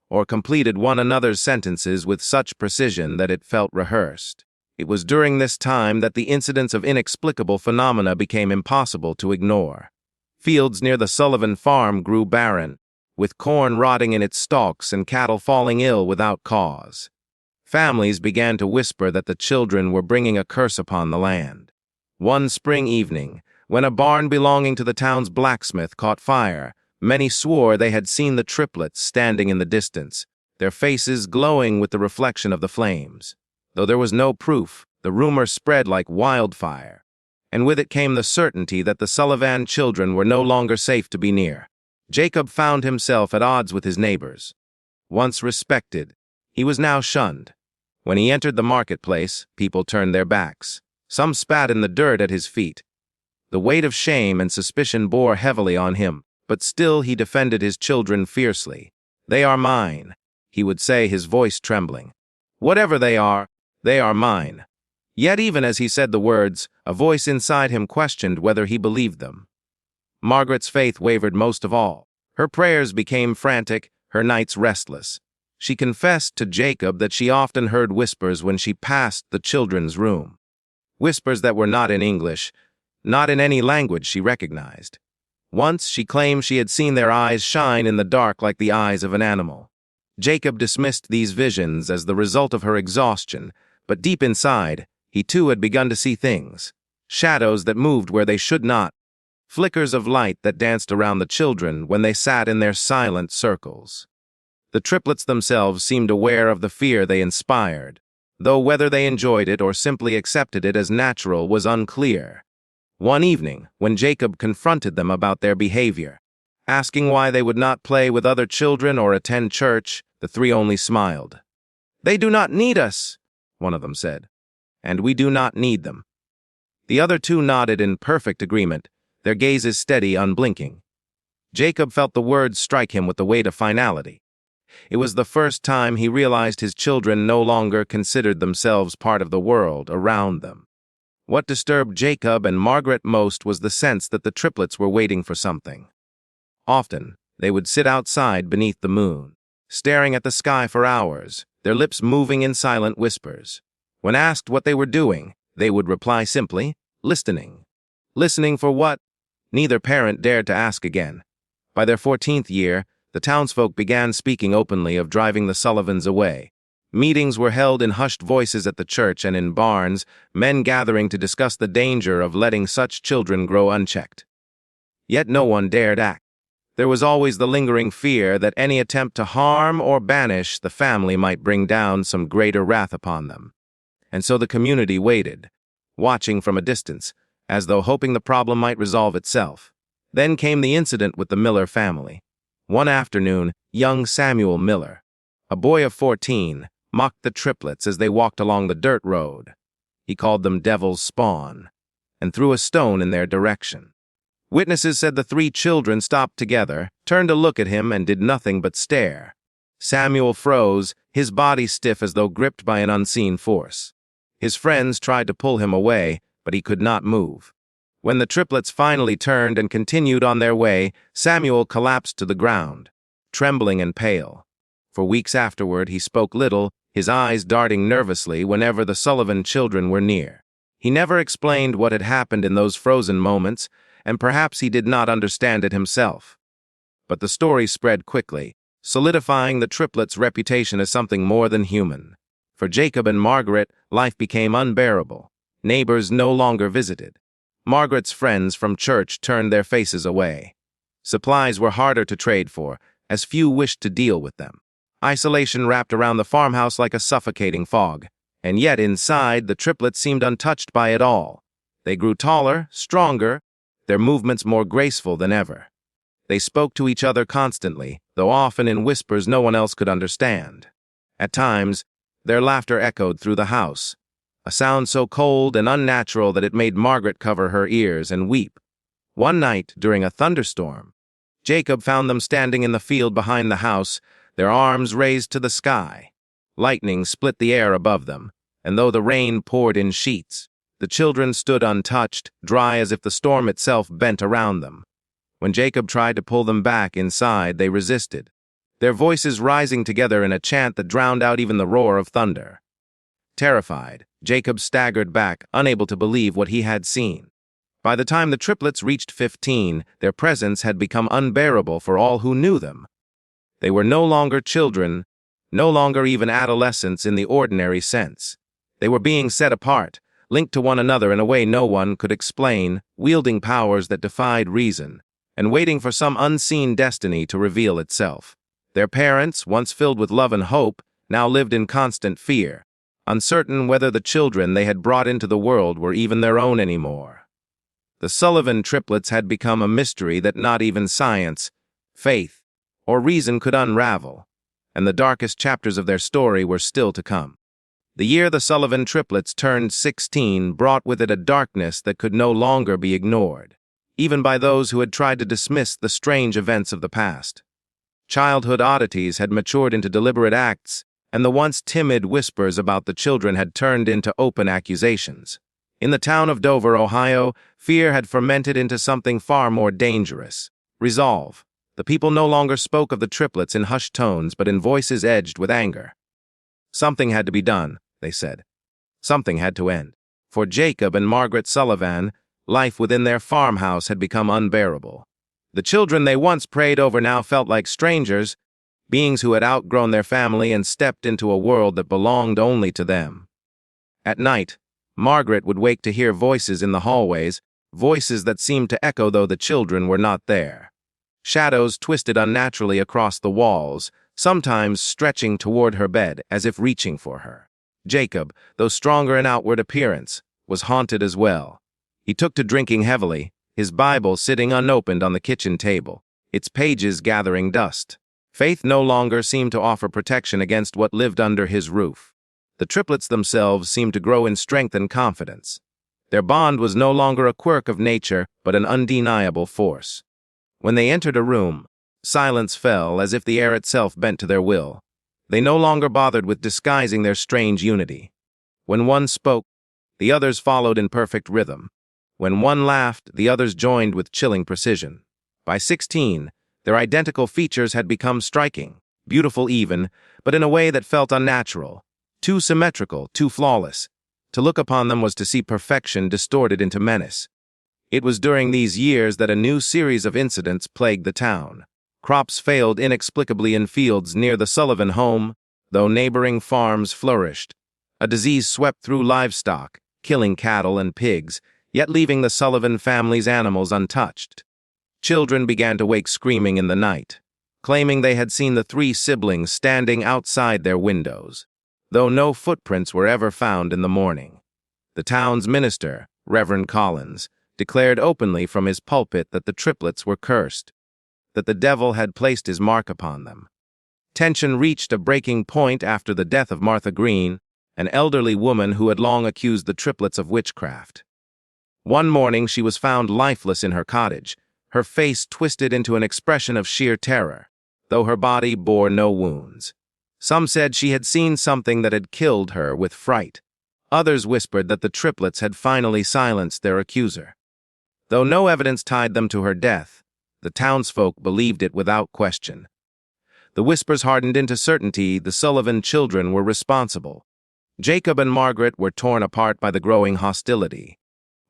or completed one another's sentences with such precision that it felt rehearsed. It was during this time that the incidents of inexplicable phenomena became impossible to ignore. Fields near the Sullivan farm grew barren, with corn rotting in its stalks and cattle falling ill without cause. Families began to whisper that the children were bringing a curse upon the land. One spring evening, when a barn belonging to the town's blacksmith caught fire, many swore they had seen the triplets standing in the distance, their faces glowing with the reflection of the flames. Though there was no proof, the rumor spread like wildfire, and with it came the certainty that the Sullivan children were no longer safe to be near. Jacob found himself at odds with his neighbors. Once respected, he was now shunned. When he entered the marketplace, people turned their backs. Some spat in the dirt at his feet. The weight of shame and suspicion bore heavily on him, but still he defended his children fiercely. "They are mine," he would say, his voice trembling. "Whatever they are mine." Yet even as he said the words, a voice inside him questioned whether he believed them. Margaret's faith wavered most of all. Her prayers became frantic, her nights restless. She confessed to Jacob that she often heard whispers when she passed the children's room. Whispers that were not in English, not in any language she recognized. Once she claimed she had seen their eyes shine in the dark like the eyes of an animal. Jacob dismissed these visions as the result of her exhaustion, but deep inside, he too had begun to see things. Shadows that moved where they should not. Flickers of light that danced around the children when they sat in their silent circles. The triplets themselves seemed aware of the fear they inspired, though whether they enjoyed it or simply accepted it as natural was unclear. One evening, when Jacob confronted them about their behavior, asking why they would not play with other children or attend church, the three only smiled. "They do not need us," one of them said, "and we do not need them." The other two nodded in perfect agreement, their gazes steady, unblinking. Jacob felt the words strike him with the weight of finality. It was the first time he realized his children no longer considered themselves part of the world around them. What disturbed Jacob and Margaret most was the sense that the triplets were waiting for something. Often, they would sit outside beneath the moon, staring at the sky for hours, their lips moving in silent whispers. When asked what they were doing, they would reply simply, "Listening." Listening for what? Neither parent dared to ask again. By their 14th year, the townsfolk began speaking openly of driving the Sullivans away. Meetings were held in hushed voices at the church and in barns, men gathering to discuss the danger of letting such children grow unchecked. Yet no one dared act. There was always the lingering fear that any attempt to harm or banish the family might bring down some greater wrath upon them. And so the community waited, watching from a distance, as though hoping the problem might resolve itself. Then came the incident with the Miller family. One afternoon, young Samuel Miller, a boy of 14, mocked the triplets as they walked along the dirt road. He called them devil's spawn, and threw a stone in their direction. Witnesses said the three children stopped together, turned to look at him, and did nothing but stare. Samuel froze, his body stiff as though gripped by an unseen force. His friends tried to pull him away, but he could not move. When the triplets finally turned and continued on their way, Samuel collapsed to the ground, trembling and pale. For weeks afterward, he spoke little, his eyes darting nervously whenever the Sullivan children were near. He never explained what had happened in those frozen moments, and perhaps he did not understand it himself. But the story spread quickly, solidifying the triplets' reputation as something more than human. For Jacob and Margaret, life became unbearable. Neighbors no longer visited. Margaret's friends from church turned their faces away. Supplies were harder to trade for, as few wished to deal with them. Isolation wrapped around the farmhouse like a suffocating fog, and yet inside the triplets seemed untouched by it all. They grew taller, stronger, their movements more graceful than ever. They spoke to each other constantly, though often in whispers no one else could understand. At times, their laughter echoed through the house, a sound so cold and unnatural that it made Margaret cover her ears and weep. One night, during a thunderstorm, Jacob found them standing in the field behind the house, their arms raised to the sky. Lightning split the air above them, and though the rain poured in sheets, the children stood untouched, dry as if the storm itself bent around them. When Jacob tried to pull them back inside, they resisted, their voices rising together in a chant that drowned out even the roar of thunder. Terrified, Jacob staggered back, unable to believe what he had seen. By the time the triplets reached 15, their presence had become unbearable for all who knew them. They were no longer children, no longer even adolescents in the ordinary sense. They were being set apart, linked to one another in a way no one could explain, wielding powers that defied reason, and waiting for some unseen destiny to reveal itself. Their parents, once filled with love and hope, now lived in constant fear, uncertain whether the children they had brought into the world were even their own anymore. The Sullivan triplets had become a mystery that not even science, faith, or reason could unravel, and the darkest chapters of their story were still to come. The year the Sullivan triplets turned 16 brought with it a darkness that could no longer be ignored, even by those who had tried to dismiss the strange events of the past. Childhood oddities had matured into deliberate acts, and the once timid whispers about the children had turned into open accusations. In the town of Dover, Ohio, fear had fermented into something far more dangerous: resolve. The people no longer spoke of the triplets in hushed tones, but in voices edged with anger. Something had to be done, they said. Something had to end. For Jacob and Margaret Sullivan, life within their farmhouse had become unbearable. The children they once prayed over now felt like strangers, beings who had outgrown their family and stepped into a world that belonged only to them. At night, Margaret would wake to hear voices in the hallways, voices that seemed to echo though the children were not there. Shadows twisted unnaturally across the walls, sometimes stretching toward her bed as if reaching for her. Jacob, though stronger in outward appearance, was haunted as well. He took to drinking heavily, his Bible sitting unopened on the kitchen table, its pages gathering dust. Faith no longer seemed to offer protection against what lived under his roof. The triplets themselves seemed to grow in strength and confidence. Their bond was no longer a quirk of nature, but an undeniable force. When they entered a room, silence fell as if the air itself bent to their will. They no longer bothered with disguising their strange unity. When one spoke, the others followed in perfect rhythm. When one laughed, the others joined with chilling precision. By 16, their identical features had become striking, beautiful even, but in a way that felt unnatural, too symmetrical, too flawless. To look upon them was to see perfection distorted into menace. It was during these years that a new series of incidents plagued the town. Crops failed inexplicably in fields near the Sullivan home, though neighboring farms flourished. A disease swept through livestock, killing cattle and pigs, yet leaving the Sullivan family's animals untouched. Children began to wake screaming in the night, claiming they had seen the three siblings standing outside their windows, though no footprints were ever found in the morning. The town's minister, Reverend Collins, declared openly from his pulpit that the triplets were cursed, that the devil had placed his mark upon them. Tension reached a breaking point after the death of Martha Green, an elderly woman who had long accused the triplets of witchcraft. One morning she was found lifeless in her cottage, her face twisted into an expression of sheer terror, though her body bore no wounds. Some said she had seen something that had killed her with fright. Others whispered that the triplets had finally silenced their accuser. Though no evidence tied them to her death, the townsfolk believed it without question. The whispers hardened into certainty the Sullivan children were responsible. Jacob and Margaret were torn apart by the growing hostility.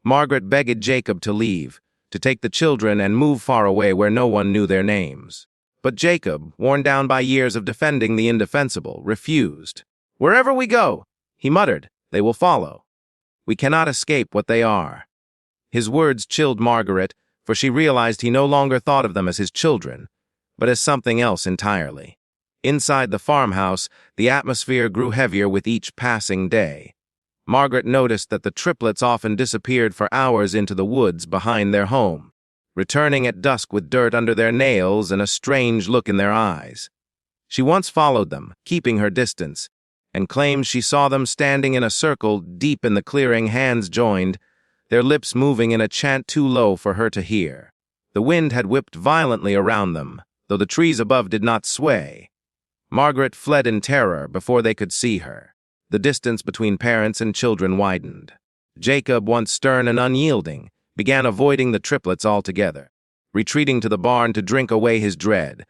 Margaret begged Jacob to leave, to take the children and move far away where no one knew their names. But Jacob, worn down by years of defending the indefensible, refused. "Wherever we go," he muttered, "they will follow. We cannot escape what they are." His words chilled Margaret, for she realized he no longer thought of them as his children, but as something else entirely. Inside the farmhouse, the atmosphere grew heavier with each passing day. Margaret noticed that the triplets often disappeared for hours into the woods behind their home, returning at dusk with dirt under their nails and a strange look in their eyes. She once followed them, keeping her distance, and claimed she saw them standing in a circle deep in the clearing, hands joined, their lips moving in a chant too low for her to hear. The wind had whipped violently around them, though the trees above did not sway. Margaret fled in terror before they could see her. The distance between parents and children widened. Jacob, once stern and unyielding, began avoiding the triplets altogether, retreating to the barn to drink away his dread.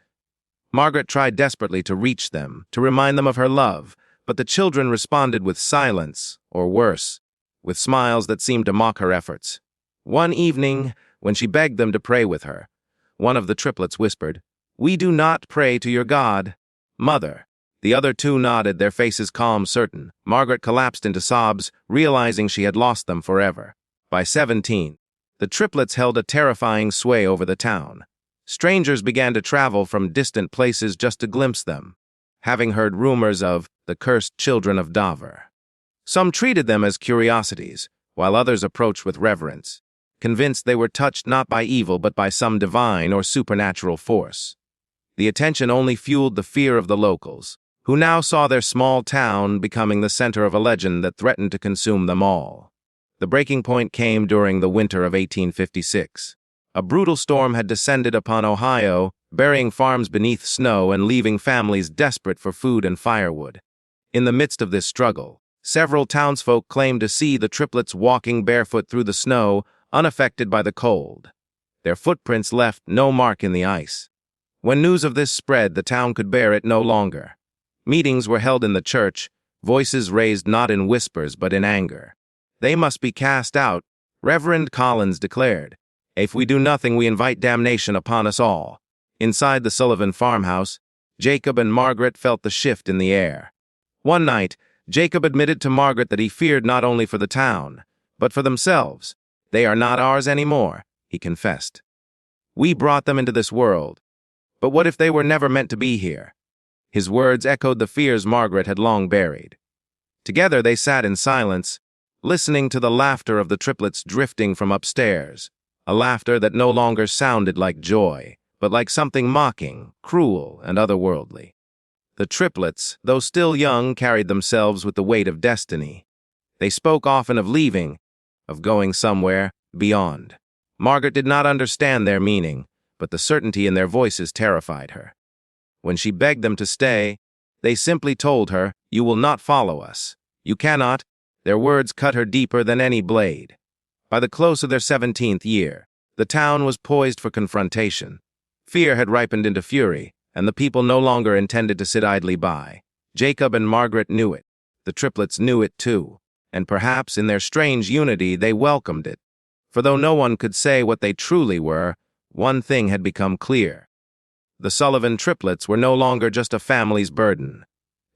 Margaret tried desperately to reach them, to remind them of her love, but the children responded with silence, or worse, with smiles that seemed to mock her efforts. One evening, when she begged them to pray with her, one of the triplets whispered, "We do not pray to your God, Mother." The other two nodded, their faces calm, certain. Margaret collapsed into sobs, realizing she had lost them forever. By 17, the triplets held a terrifying sway over the town. Strangers began to travel from distant places just to glimpse them, having heard rumors of the cursed children of Dover. Some treated them as curiosities, while others approached with reverence, convinced they were touched not by evil but by some divine or supernatural force. The attention only fueled the fear of the locals, who now saw their small town becoming the center of a legend that threatened to consume them all. The breaking point came during the winter of 1856. A brutal storm had descended upon Ohio, burying farms beneath snow and leaving families desperate for food and firewood. In the midst of this struggle, several townsfolk claimed to see the triplets walking barefoot through the snow, unaffected by the cold. Their footprints left no mark in the ice. When news of this spread, the town could bear it no longer. Meetings were held in the church, voices raised not in whispers but in anger. "They must be cast out," Reverend Collins declared. "If we do nothing, we invite damnation upon us all." Inside the Sullivan farmhouse, Jacob and Margaret felt the shift in the air. One night, Jacob admitted to Margaret that he feared not only for the town, but for themselves. "They are not ours anymore," he confessed. "We brought them into this world. But what if they were never meant to be here?" His words echoed the fears Margaret had long buried. Together they sat in silence, listening to the laughter of the triplets drifting from upstairs, a laughter that no longer sounded like joy, but like something mocking, cruel, and otherworldly. The triplets, though still young, carried themselves with the weight of destiny. They spoke often of leaving, of going somewhere beyond. Margaret did not understand their meaning, but the certainty in their voices terrified her. When she begged them to stay, they simply told her, "You will not follow us. You cannot." Their words cut her deeper than any blade. By the close of their 17th year, the town was poised for confrontation. Fear had ripened into fury, and the people no longer intended to sit idly by. Jacob and Margaret knew it. The triplets knew it too, and perhaps in their strange unity they welcomed it. For though no one could say what they truly were, one thing had become clear. The Sullivan triplets were no longer just a family's burden.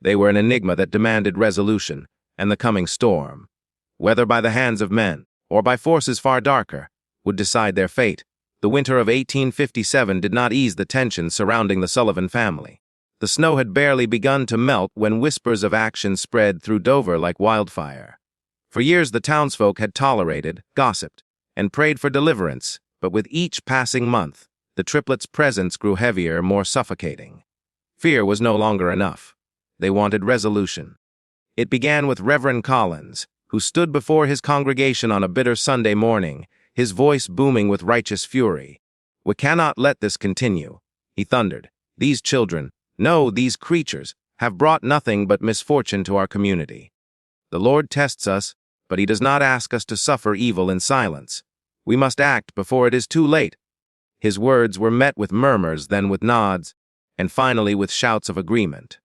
They were an enigma that demanded resolution, and the coming storm, whether by the hands of men or by forces far darker, would decide their fate. The winter of 1857 did not ease the tension surrounding the Sullivan family. The snow had barely begun to melt when whispers of action spread through Dover like wildfire. For years the townsfolk had tolerated, gossiped, and prayed for deliverance, but with each passing month, the triplets' presence grew heavier, more suffocating. Fear was no longer enough. They wanted resolution. It began with Reverend Collins, who stood before his congregation on a bitter Sunday morning, his voice booming with righteous fury. "We cannot let this continue," he thundered. "These children, no, these creatures, have brought nothing but misfortune to our community. The Lord tests us, but he does not ask us to suffer evil in silence. We must act before it is too late." His words were met with murmurs, then with nods, and finally with shouts of agreement.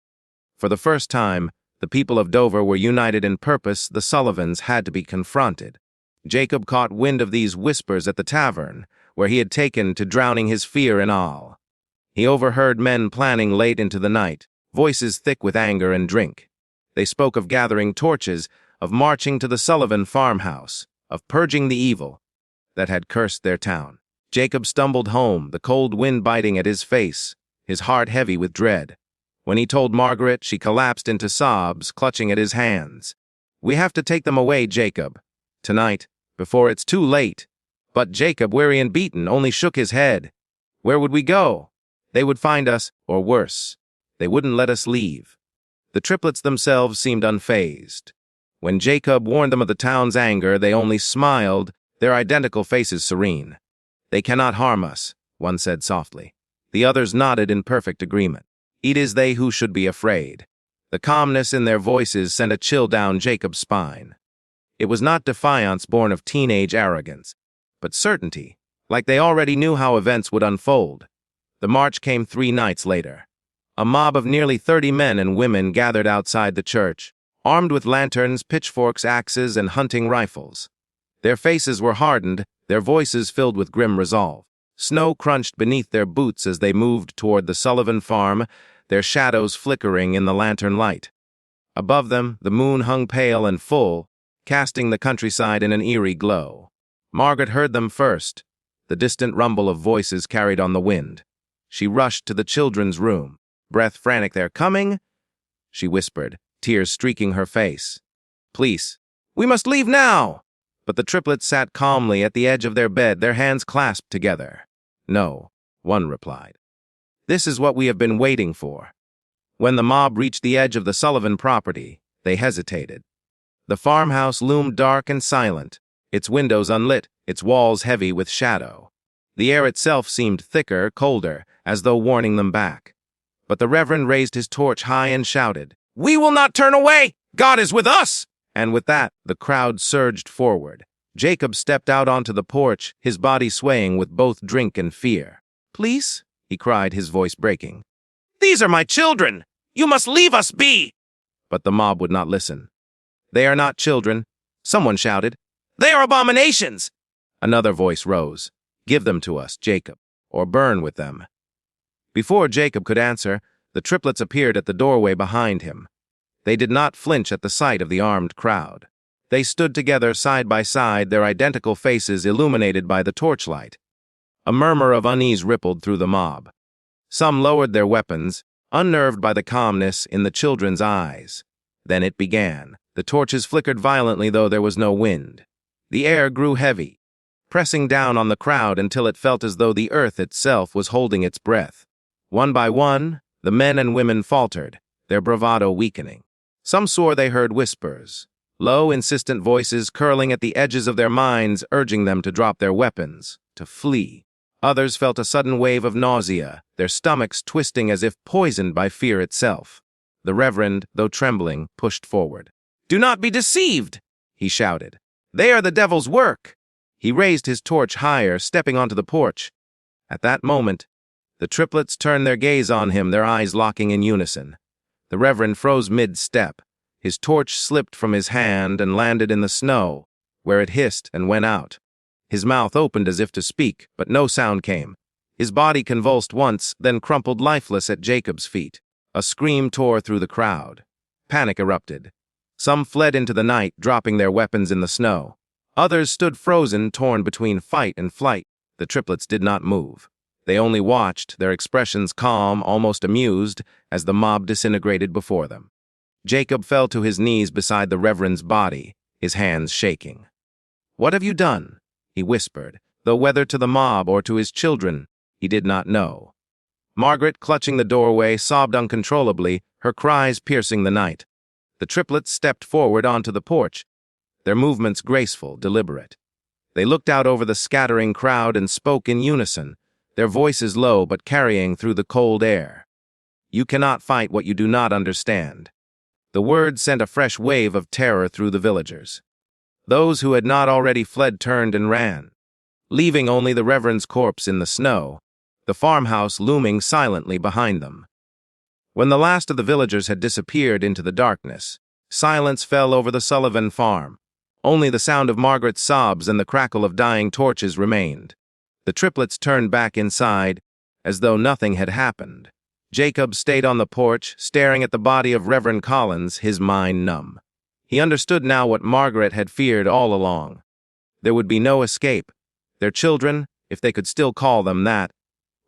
For the first time, the people of Dover were united in purpose. The Sullivans had to be confronted. Jacob caught wind of these whispers at the tavern, where he had taken to drowning his fear in awe. He overheard men planning late into the night, voices thick with anger and drink. They spoke of gathering torches, of marching to the Sullivan farmhouse, of purging the evil that had cursed their town. Jacob stumbled home, the cold wind biting at his face, his heart heavy with dread. When he told Margaret, she collapsed into sobs, clutching at his hands. "We have to take them away, Jacob. Tonight, before it's too late." But Jacob, weary and beaten, only shook his head. "Where would we go? They would find us, or worse. They wouldn't let us leave." The triplets themselves seemed unfazed. When Jacob warned them of the town's anger, they only smiled, their identical faces serene. "They cannot harm us," one said softly. The others nodded in perfect agreement. It is they who should be afraid. The calmness in their voices sent a chill down Jacob's spine. It was not defiance born of teenage arrogance, but certainty, like they already knew how events would unfold. The march came 3 nights later. A mob of nearly 30 men and women gathered outside the church, armed with lanterns, pitchforks, axes, and hunting rifles. Their faces were hardened, their voices filled with grim resolve. Snow crunched beneath their boots as they moved toward the Sullivan farm, their shadows flickering in the lantern light. Above them, the moon hung pale and full, casting the countryside in an eerie glow. Margaret heard them first, the distant rumble of voices carried on the wind. She rushed to the children's room, breath frantic. "They're coming," she whispered, tears streaking her face. "Please, we must leave now." But the triplets sat calmly at the edge of their bed, their hands clasped together. "No," one replied. "This is what we have been waiting for." When the mob reached the edge of the Sullivan property, they hesitated. The farmhouse loomed dark and silent, its windows unlit, its walls heavy with shadow. The air itself seemed thicker, colder, as though warning them back. But the Reverend raised his torch high and shouted, "We will not turn away! God is with us!" And with that, the crowd surged forward. Jacob stepped out onto the porch, his body swaying with both drink and fear. "Please?" he cried, his voice breaking. "These are my children! You must leave us be!" But the mob would not listen. "They are not children," someone shouted. "They are abominations!" Another voice rose. "Give them to us, Jacob, or burn with them." Before Jacob could answer, the triplets appeared at the doorway behind him. They did not flinch at the sight of the armed crowd. They stood together side by side, their identical faces illuminated by the torchlight. A murmur of unease rippled through the mob. Some lowered their weapons, unnerved by the calmness in the children's eyes. Then it began. The torches flickered violently, though there was no wind. The air grew heavy, pressing down on the crowd until it felt as though the earth itself was holding its breath. One by one, the men and women faltered, their bravado weakening. Some swore they heard whispers, low, insistent voices curling at the edges of their minds, urging them to drop their weapons, to flee. Others felt a sudden wave of nausea, their stomachs twisting as if poisoned by fear itself. The Reverend, though trembling, pushed forward. "Do not be deceived," he shouted. "They are the devil's work." He raised his torch higher, stepping onto the porch. At that moment, the triplets turned their gaze on him, their eyes locking in unison. The Reverend froze mid-step. His torch slipped from his hand and landed in the snow, where it hissed and went out. His mouth opened as if to speak, but no sound came. His body convulsed once, then crumpled lifeless at Jacob's feet. A scream tore through the crowd. Panic erupted. Some fled into the night, dropping their weapons in the snow. Others stood frozen, torn between fight and flight. The triplets did not move. They only watched, their expressions calm, almost amused, as the mob disintegrated before them. Jacob fell to his knees beside the Reverend's body, his hands shaking. "What have you done?" he whispered, though whether to the mob or to his children, he did not know. Margaret, clutching the doorway, sobbed uncontrollably, her cries piercing the night. The triplets stepped forward onto the porch, their movements graceful, deliberate. They looked out over the scattering crowd and spoke in unison, their voices low but carrying through the cold air. "You cannot fight what you do not understand." The words sent a fresh wave of terror through the villagers. Those who had not already fled turned and ran, leaving only the Reverend's corpse in the snow, the farmhouse looming silently behind them. When the last of the villagers had disappeared into the darkness, silence fell over the Sullivan farm. Only the sound of Margaret's sobs and the crackle of dying torches remained. The triplets turned back inside, as though nothing had happened. Jacob stayed on the porch, staring at the body of Reverend Collins, his mind numb. He understood now what Margaret had feared all along. There would be no escape. Their children, if they could still call them that,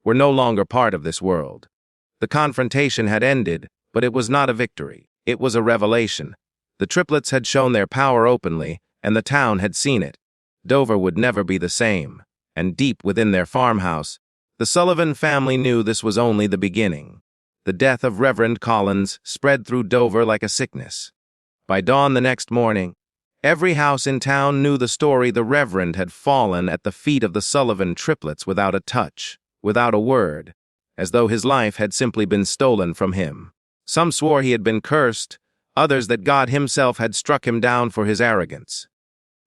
were no longer part of this world. The confrontation had ended, but it was not a victory. It was a revelation. The triplets had shown their power openly, and the town had seen it. Dover would never be the same, and deep within their farmhouse, the Sullivan family knew this was only the beginning. The death of Reverend Collins spread through Dover like a sickness. By dawn the next morning, every house in town knew the story. The Reverend had fallen at the feet of the Sullivan triplets without a touch, without a word, as though his life had simply been stolen from him. Some swore he had been cursed, others that God himself had struck him down for his arrogance.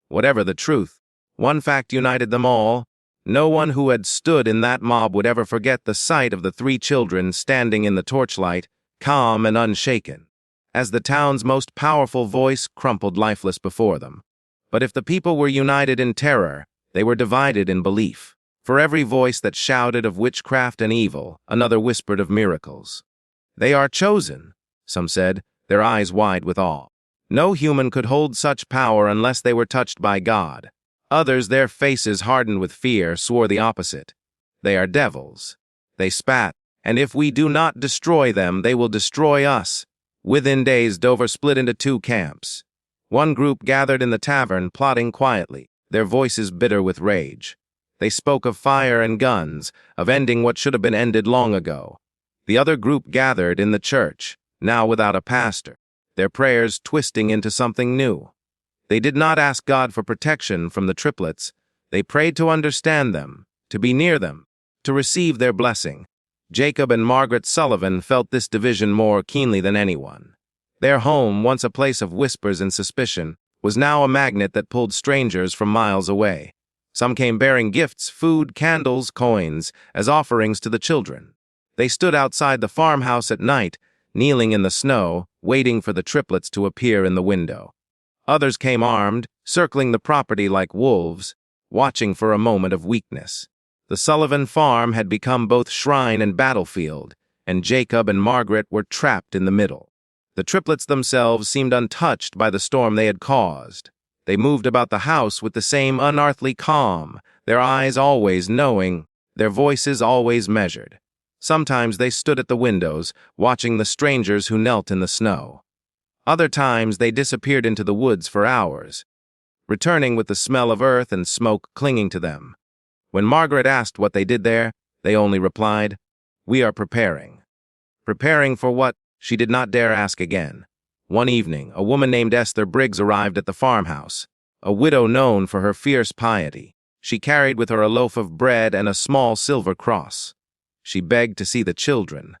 Whatever the truth, one fact united them all. No one who had stood in that mob would ever forget the sight of the three children standing in the torchlight, calm and unshaken, as the town's most powerful voice crumpled lifeless before them. But if the people were united in terror, they were divided in belief. For every voice that shouted of witchcraft and evil, another whispered of miracles. "They are chosen," some said, their eyes wide with awe. No human could hold such power unless they were touched by God. Others, their faces hardened with fear, swore the opposite. "They are devils." They spat, "And if we do not destroy them, they will destroy us." Within days, Dover split into two camps. One group gathered in the tavern, plotting quietly, their voices bitter with rage. They spoke of fire and guns, of ending what should have been ended long ago. The other group gathered in the church, now without a pastor, their prayers twisting into something new. They did not ask God for protection from the triplets. They prayed to understand them, to be near them, to receive their blessing. Jacob and Margaret Sullivan felt this division more keenly than anyone. Their home, once a place of whispers and suspicion, was now a magnet that pulled strangers from miles away. Some came bearing gifts, food, candles, coins, as offerings to the children. They stood outside the farmhouse at night, kneeling in the snow, waiting for the triplets to appear in the window. Others came armed, circling the property like wolves, watching for a moment of weakness. The Sullivan farm had become both shrine and battlefield, and Jacob and Margaret were trapped in the middle. The triplets themselves seemed untouched by the storm they had caused. They moved about the house with the same unearthly calm, their eyes always knowing, their voices always measured. Sometimes they stood at the windows, watching the strangers who knelt in the snow. Other times they disappeared into the woods for hours, returning with the smell of earth and smoke clinging to them. When Margaret asked what they did there, they only replied, "We are preparing." Preparing for what? She did not dare ask again. One evening, a woman named Esther Briggs arrived at the farmhouse, a widow known for her fierce piety. She carried with her a loaf of bread and a small silver cross. She begged to see the children.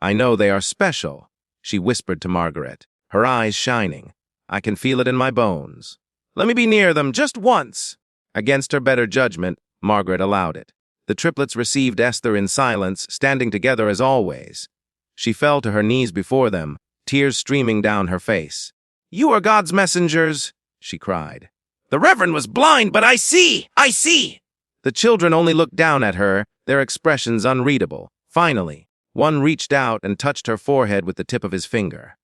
"I know they are special," she whispered to Margaret, her eyes shining. "I can feel it in my bones. Let me be near them just once." Against her better judgment, Margaret allowed it. The triplets received Esther in silence, standing together as always. She fell to her knees before them, tears streaming down her face. "You are God's messengers," she cried. "The Reverend was blind, but I see! I see!" The children only looked down at her, their expressions unreadable. Finally, one reached out and touched her forehead with the tip of his finger.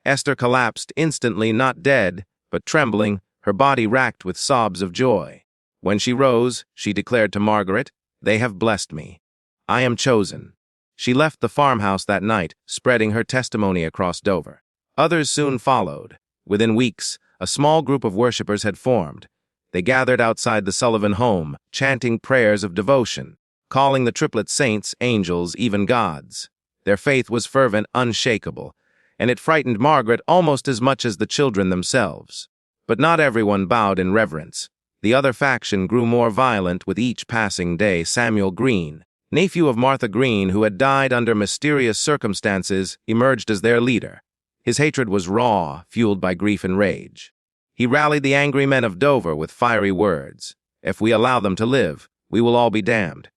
Esther collapsed instantly, not dead, but trembling, her body racked with sobs of joy. When she rose, she declared to Margaret, "They have blessed me. I am chosen." She left the farmhouse that night, spreading her testimony across Dover. Others soon followed. Within weeks, a small group of worshippers had formed. They gathered outside the Sullivan home, chanting prayers of devotion, calling the Triplets saints, angels, even gods. Their faith was fervent, unshakable, and it frightened Margaret almost as much as the children themselves. But not everyone bowed in reverence. The other faction grew more violent with each passing day. Samuel Green, nephew of Martha Green, who had died under mysterious circumstances, emerged as their leader. His hatred was raw, fueled by grief and rage. He rallied the angry men of Dover with fiery words. "If we allow them to live, we will all be damned.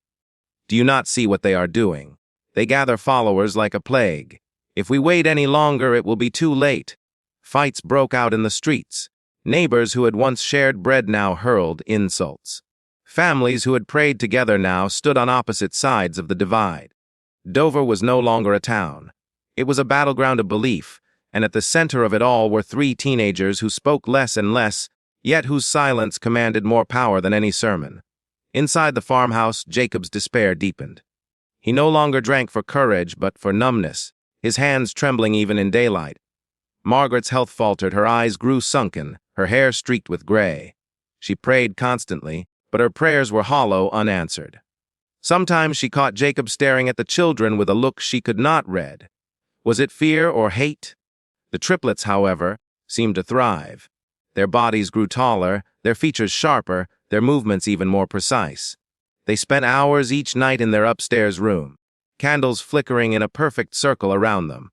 Do you not see what they are doing? They gather followers like a plague. If we wait any longer, it will be too late." Fights broke out in the streets. Neighbors who had once shared bread now hurled insults. Families who had prayed together now stood on opposite sides of the divide. Dover was no longer a town. It was a battleground of belief, and at the center of it all were three teenagers who spoke less and less, yet whose silence commanded more power than any sermon. Inside the farmhouse, Jacob's despair deepened. He no longer drank for courage, but for numbness, his hands trembling even in daylight. Margaret's health faltered, her eyes grew sunken, her hair streaked with gray. She prayed constantly, but her prayers were hollow, unanswered. Sometimes she caught Jacob staring at the children with a look she could not read. Was it fear or hate? The triplets, however, seemed to thrive. Their bodies grew taller, their features sharper, their movements even more precise. They spent hours each night in their upstairs room, candles flickering in a perfect circle around them.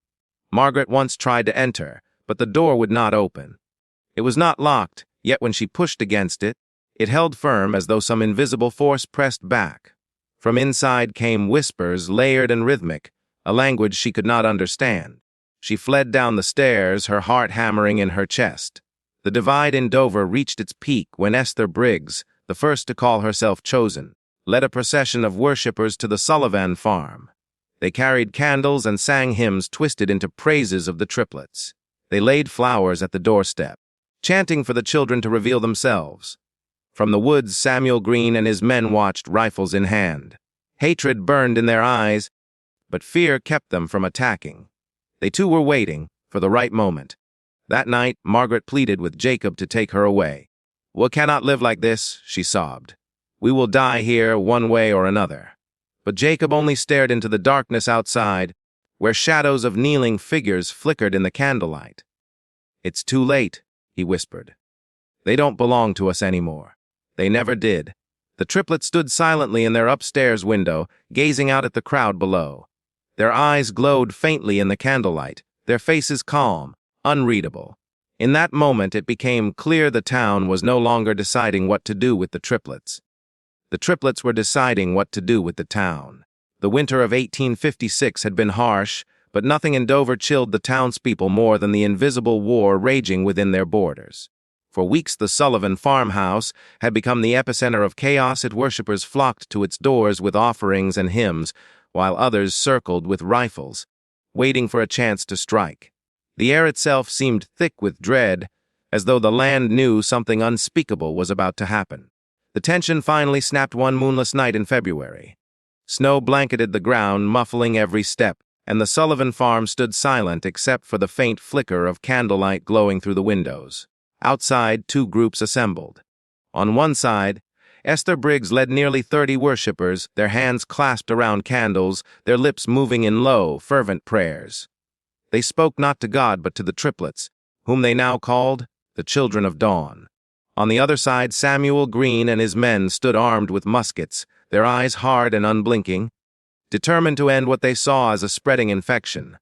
Margaret once tried to enter, but the door would not open. It was not locked, yet when she pushed against it, it held firm as though some invisible force pressed back. From inside came whispers, layered and rhythmic, a language she could not understand. She fled down the stairs, her heart hammering in her chest. The divide in Dover reached its peak when Esther Briggs, the first to call herself chosen, led a procession of worshippers to the Sullivan farm. They carried candles and sang hymns twisted into praises of the triplets. They laid flowers at the doorstep, chanting for the children to reveal themselves. From the woods, Samuel Green and his men watched, rifles in hand. Hatred burned in their eyes, but fear kept them from attacking. They too were waiting for the right moment. That night, Margaret pleaded with Jacob to take her away. "We cannot live like this," she sobbed. "We will die here one way or another." But Jacob only stared into the darkness outside, where shadows of kneeling figures flickered in the candlelight. "It's too late," he whispered. "They don't belong to us anymore. They never did." The triplets stood silently in their upstairs window, gazing out at the crowd below. Their eyes glowed faintly in the candlelight, their faces calm, unreadable. In that moment, it became clear the town was no longer deciding what to do with the triplets. The triplets were deciding what to do with the town. The winter of 1856 had been harsh, but nothing in Dover chilled the townspeople more than the invisible war raging within their borders. For weeks, the Sullivan farmhouse had become the epicenter of chaos. Its worshippers flocked to its doors with offerings and hymns, while others circled with rifles, waiting for a chance to strike. The air itself seemed thick with dread, as though the land knew something unspeakable was about to happen. The tension finally snapped one moonless night in February. Snow blanketed the ground, muffling every step, and the Sullivan farm stood silent except for the faint flicker of candlelight glowing through the windows. Outside, two groups assembled. On one side, Esther Briggs led nearly 30 worshippers, their hands clasped around candles, their lips moving in low, fervent prayers. They spoke not to God but to the triplets, whom they now called the Children of Dawn. On the other side, Samuel Green and his men stood armed with muskets, their eyes hard and unblinking, determined to end what they saw as a spreading infection.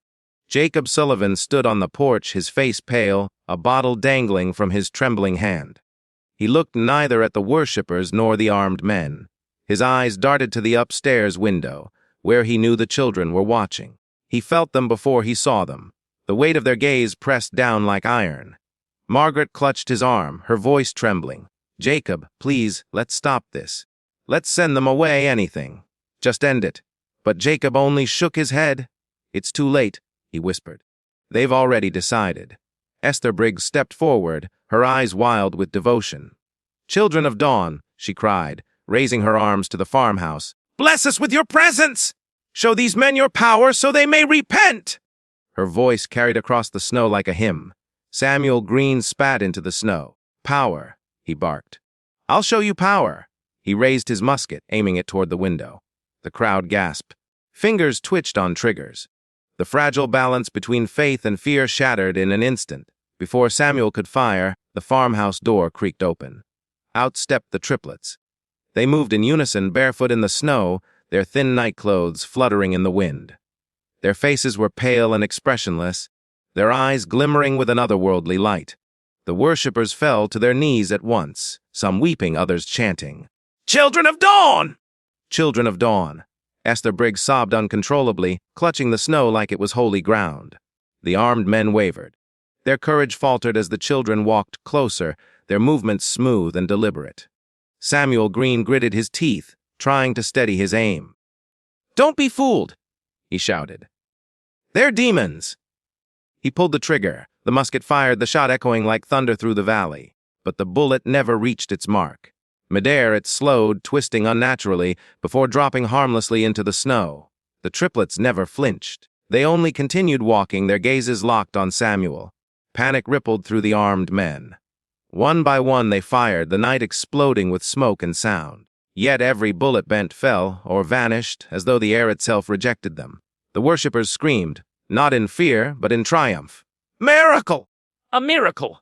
Jacob Sullivan stood on the porch, his face pale, a bottle dangling from his trembling hand. He looked neither at the worshippers nor the armed men. His eyes darted to the upstairs window, where he knew the children were watching. He felt them before he saw them. The weight of their gaze pressed down like iron. Margaret clutched his arm, her voice trembling. "Jacob, please, let's stop this. Let's send them away, anything. Just end it." But Jacob only shook his head. "It's too late," he whispered. "They've already decided." Esther Briggs stepped forward, her eyes wild with devotion. "Children of Dawn," she cried, raising her arms to the farmhouse. "Bless us with your presence! Show these men your power so they may repent!" Her voice carried across the snow like a hymn. Samuel Green spat into the snow. "Power," he barked. "I'll show you power." He raised his musket, aiming it toward the window. The crowd gasped. Fingers twitched on triggers. The fragile balance between faith and fear shattered in an instant. Before Samuel could fire, the farmhouse door creaked open. Out stepped the triplets. They moved in unison, barefoot in the snow, their thin nightclothes fluttering in the wind. Their faces were pale and expressionless, their eyes glimmering with an otherworldly light. The worshippers fell to their knees at once, some weeping, others chanting, "Children of Dawn! Children of Dawn!" Esther Briggs sobbed uncontrollably, clutching the snow like it was holy ground. The armed men wavered. Their courage faltered as the children walked closer, their movements smooth and deliberate. Samuel Green gritted his teeth, trying to steady his aim. "Don't be fooled," he shouted. "They're demons." He pulled the trigger. The musket fired, the shot echoing like thunder through the valley. But the bullet never reached its mark. Midair it slowed, twisting unnaturally, before dropping harmlessly into the snow. The triplets never flinched. They only continued walking, their gazes locked on Samuel. Panic rippled through the armed men. One by one they fired, the night exploding with smoke and sound. Yet every bullet bent fell, or vanished, as though the air itself rejected them. The worshippers screamed, not in fear, but in triumph. "Miracle! A miracle!"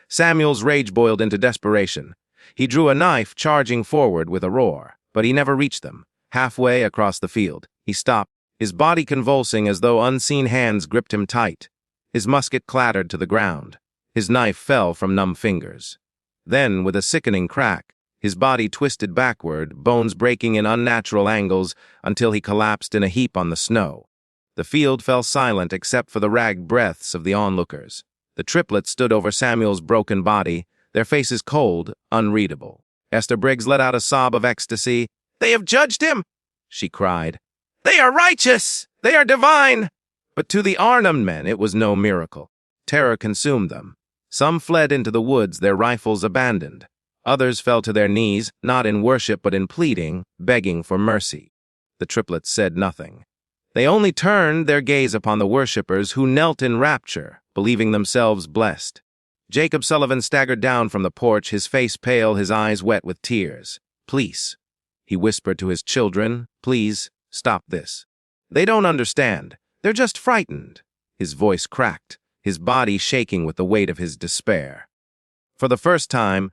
Samuel's rage boiled into desperation. He drew a knife, charging forward with a roar, but he never reached them. Halfway across the field, he stopped, his body convulsing as though unseen hands gripped him tight. His musket clattered to the ground. His knife fell from numb fingers. Then, with a sickening crack, his body twisted backward, bones breaking in unnatural angles until he collapsed in a heap on the snow. The field fell silent except for the ragged breaths of the onlookers. The triplets stood over Samuel's broken body, their faces cold, unreadable. Esther Briggs let out a sob of ecstasy. "They have judged him!" she cried. "They are righteous! They are divine!" But to the armed men it was no miracle. Terror consumed them. Some fled into the woods, their rifles abandoned. Others fell to their knees, not in worship but in pleading, begging for mercy. The triplets said nothing. They only turned their gaze upon the worshippers, who knelt in rapture, believing themselves blessed. Jacob Sullivan staggered down from the porch, his face pale, his eyes wet with tears. "Please," he whispered to his children, "please, stop this. They don't understand. They're just frightened." His voice cracked, his body shaking with the weight of his despair. For the first time,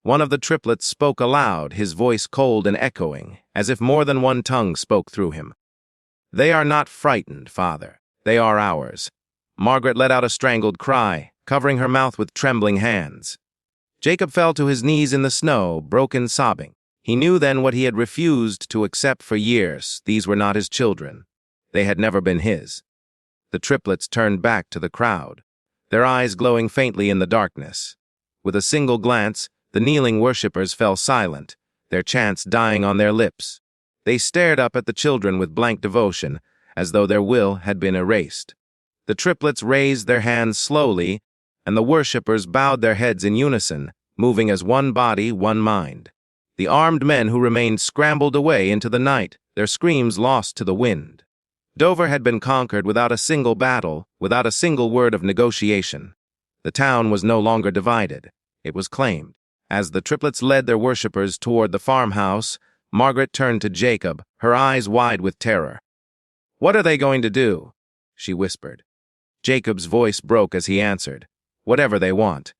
one of the triplets spoke aloud, his voice cold and echoing, as if more than one tongue spoke through him. "They are not frightened, Father. They are ours." Margaret let out a strangled cry, covering her mouth with trembling hands. Jacob fell to his knees in the snow, broken, sobbing. He knew then what he had refused to accept for years. These were not his children. They had never been his. The triplets turned back to the crowd, their eyes glowing faintly in the darkness. With a single glance, the kneeling worshippers fell silent, their chants dying on their lips. They stared up at the children with blank devotion, as though their will had been erased. The triplets raised their hands slowly, and the worshippers bowed their heads in unison, moving as one body, one mind. The armed men who remained scrambled away into the night, their screams lost to the wind. Dover had been conquered without a single battle, without a single word of negotiation. The town was no longer divided. It was claimed. As the triplets led their worshippers toward the farmhouse, Margaret turned to Jacob, her eyes wide with terror. "What are they going to do?" she whispered. Jacob's voice broke as he answered, "Whatever they want."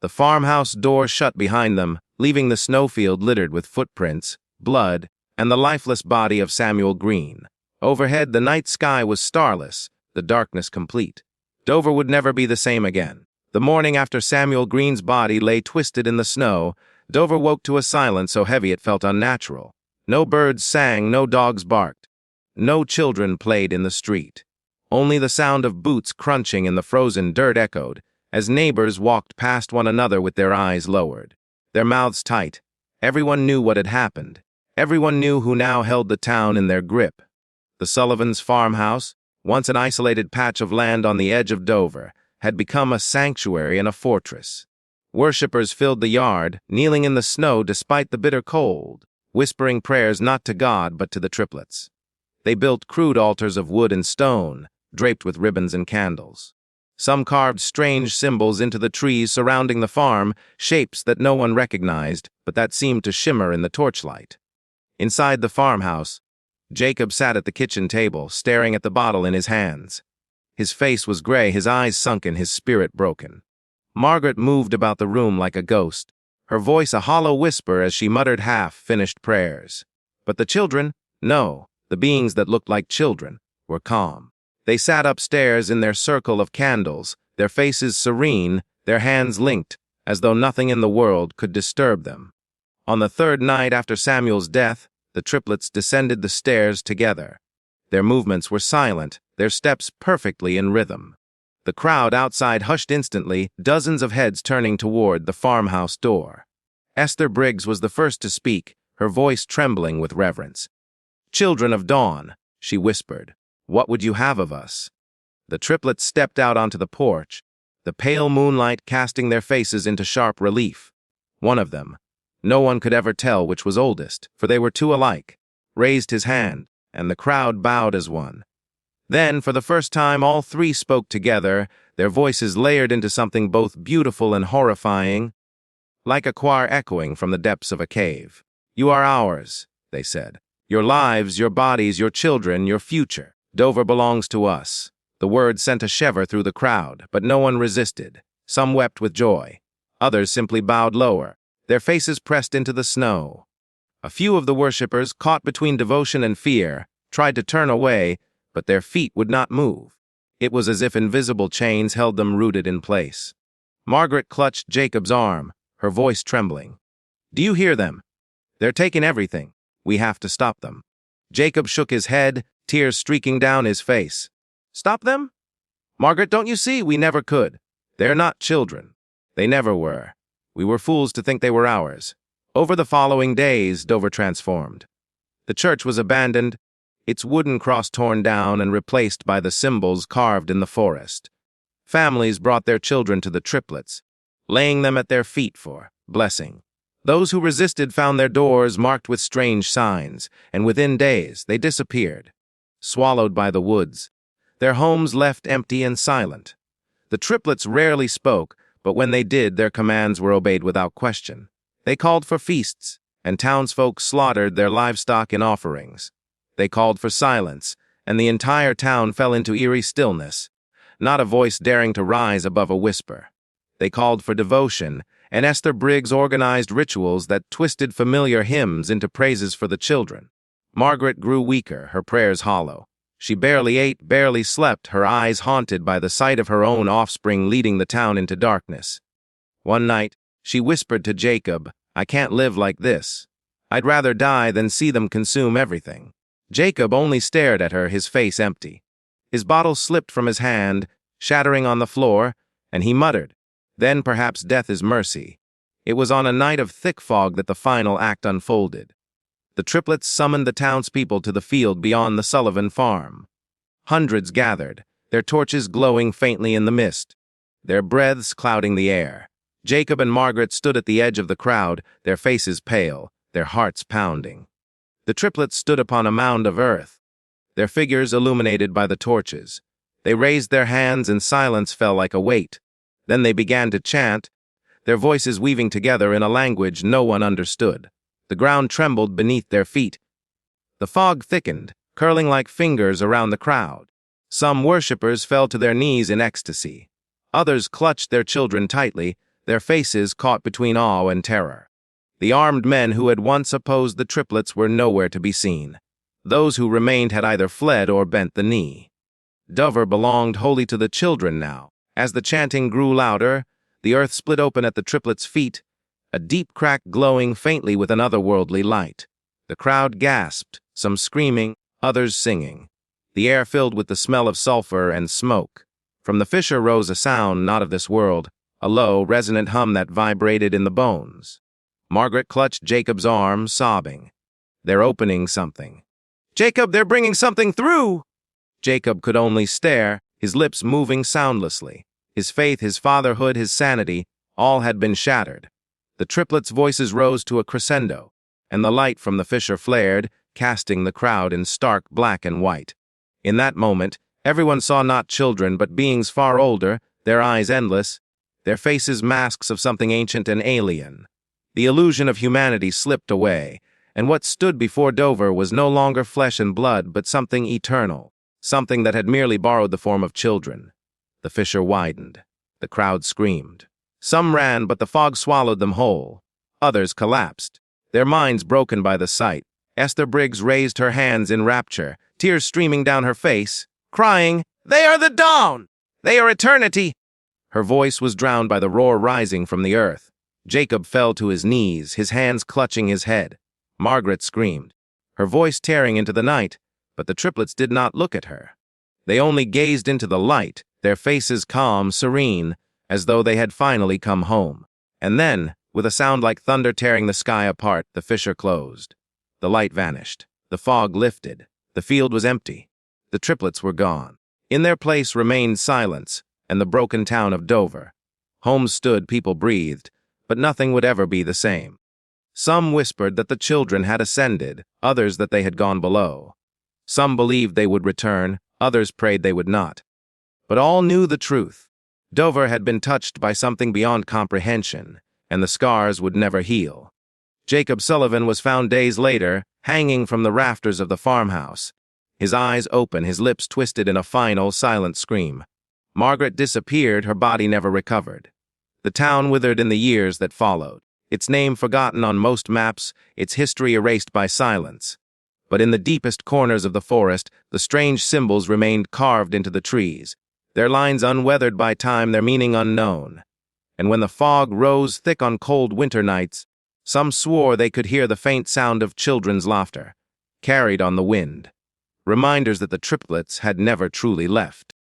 The farmhouse door shut behind them, leaving the snowfield littered with footprints, blood, and the lifeless body of Samuel Green. Overhead, the night sky was starless, the darkness complete. Dover would never be the same again. The morning after Samuel Green's body lay twisted in the snow, Dover woke to a silence so heavy it felt unnatural. No birds sang, no dogs barked. No children played in the street. Only the sound of boots crunching in the frozen dirt echoed, as neighbors walked past one another with their eyes lowered, their mouths tight. Everyone knew what had happened. Everyone knew who now held the town in their grip. The Sullivans' farmhouse, once an isolated patch of land on the edge of Dover, had become a sanctuary and a fortress. Worshippers filled the yard, kneeling in the snow despite the bitter cold, whispering prayers not to God but to the triplets. They built crude altars of wood and stone, draped with ribbons and candles. Some carved strange symbols into the trees surrounding the farm, shapes that no one recognized, but that seemed to shimmer in the torchlight. Inside the farmhouse, Jacob sat at the kitchen table, staring at the bottle in his hands. His face was gray, his eyes sunken, his spirit broken. Margaret moved about the room like a ghost, her voice a hollow whisper as she muttered half-finished prayers. But the children, no, the beings that looked like children, were calm. They sat upstairs in their circle of candles, their faces serene, their hands linked, as though nothing in the world could disturb them. On the third night after Samuel's death, the triplets descended the stairs together. Their movements were silent, their steps perfectly in rhythm. The crowd outside hushed instantly, dozens of heads turning toward the farmhouse door. Esther Briggs was the first to speak, her voice trembling with reverence. "Children of dawn," she whispered, "what would you have of us?" The triplets stepped out onto the porch, the pale moonlight casting their faces into sharp relief. One of them, no one could ever tell which was oldest, for they were too alike, raised his hand, and the crowd bowed as one. Then, for the first time, all three spoke together, their voices layered into something both beautiful and horrifying, like a choir echoing from the depths of a cave. "You are ours," they said. "Your lives, your bodies, your children, your future. Dover belongs to us." The word sent a shiver through the crowd, but no one resisted. Some wept with joy. Others simply bowed lower, their faces pressed into the snow. A few of the worshippers, caught between devotion and fear, tried to turn away, but their feet would not move. It was as if invisible chains held them rooted in place. Margaret clutched Jacob's arm, her voice trembling. "Do you hear them? They're taking everything. We have to stop them." Jacob shook his head, tears streaking down his face. "Stop them? Margaret, don't you see? We never could. They're not children. They never were. We were fools to think they were ours." Over the following days, Dover transformed. The church was abandoned, its wooden cross torn down and replaced by the symbols carved in the forest. Families brought their children to the triplets, laying them at their feet for blessing. Those who resisted found their doors marked with strange signs, and within days they disappeared, swallowed by the woods, their homes left empty and silent. The triplets rarely spoke, but when they did, their commands were obeyed without question. They called for feasts, and townsfolk slaughtered their livestock in offerings. They called for silence, and the entire town fell into eerie stillness, not a voice daring to rise above a whisper. They called for devotion, and Esther Briggs organized rituals that twisted familiar hymns into praises for the children. Margaret grew weaker, her prayers hollow. She barely ate, barely slept, her eyes haunted by the sight of her own offspring leading the town into darkness. One night, she whispered to Jacob, "I can't live like this. I'd rather die than see them consume everything." Jacob only stared at her, his face empty. His bottle slipped from his hand, shattering on the floor, and he muttered, "Then perhaps death is mercy." It was on a night of thick fog that the final act unfolded. The triplets summoned the townspeople to the field beyond the Sullivan farm. Hundreds gathered, their torches glowing faintly in the mist, their breaths clouding the air. Jacob and Margaret stood at the edge of the crowd, their faces pale, their hearts pounding. The triplets stood upon a mound of earth, their figures illuminated by the torches. They raised their hands and silence fell like a weight. Then they began to chant, their voices weaving together in a language no one understood. The ground trembled beneath their feet. The fog thickened, curling like fingers around the crowd. Some worshippers fell to their knees in ecstasy. Others clutched their children tightly, their faces caught between awe and terror. The armed men who had once opposed the triplets were nowhere to be seen. Those who remained had either fled or bent the knee. Dover belonged wholly to the children now. As the chanting grew louder, the earth split open at the triplets' feet, a deep crack glowing faintly with an otherworldly light. The crowd gasped, some screaming, others singing. The air filled with the smell of sulfur and smoke. From the fissure rose a sound not of this world, a low, resonant hum that vibrated in the bones. Margaret clutched Jacob's arm, sobbing. "They're opening something." "Jacob, they're bringing something through!" Jacob could only stare, his lips moving soundlessly. His faith, his fatherhood, his sanity, All had been shattered. The triplets' voices rose to a crescendo, and the light from the fissure flared, casting the crowd in stark black and white. In that moment, everyone saw not children but beings far older, their eyes endless, their faces masks of something ancient and alien. The illusion of humanity slipped away, and what stood before Dover was no longer flesh and blood but something eternal, something that had merely borrowed the form of children. The fissure widened. The crowd screamed. Some ran, but the fog swallowed them whole. Others collapsed, their minds broken by the sight. Esther Briggs raised her hands in rapture, tears streaming down her face, crying, "They are the dawn! They are eternity!" Her voice was drowned by the roar rising from the earth. Jacob fell to his knees, his hands clutching his head. Margaret screamed, her voice tearing into the night, but the triplets did not look at her. They only gazed into the light, their faces calm, serene, as though they had finally come home. And then, with a sound like thunder tearing the sky apart, the fissure closed. The light vanished. The fog lifted. The field was empty. The triplets were gone. In their place remained silence and the broken town of Dover. Homes stood, people breathed, but nothing would ever be the same. Some whispered that the children had ascended, others that they had gone below. Some believed they would return, others prayed they would not. But all knew the truth. Dover had been touched by something beyond comprehension, and the scars would never heal. Jacob Sullivan was found days later, hanging from the rafters of the farmhouse, his eyes open, his lips twisted in a final, silent scream. Margaret disappeared, her body never recovered. The town withered in the years that followed, its name forgotten on most maps, its history erased by silence. But in the deepest corners of the forest, the strange symbols remained carved into the trees, their lines unweathered by time, their meaning unknown. And when the fog rose thick on cold winter nights, some swore they could hear the faint sound of children's laughter, carried on the wind, reminders that the triplets had never truly left.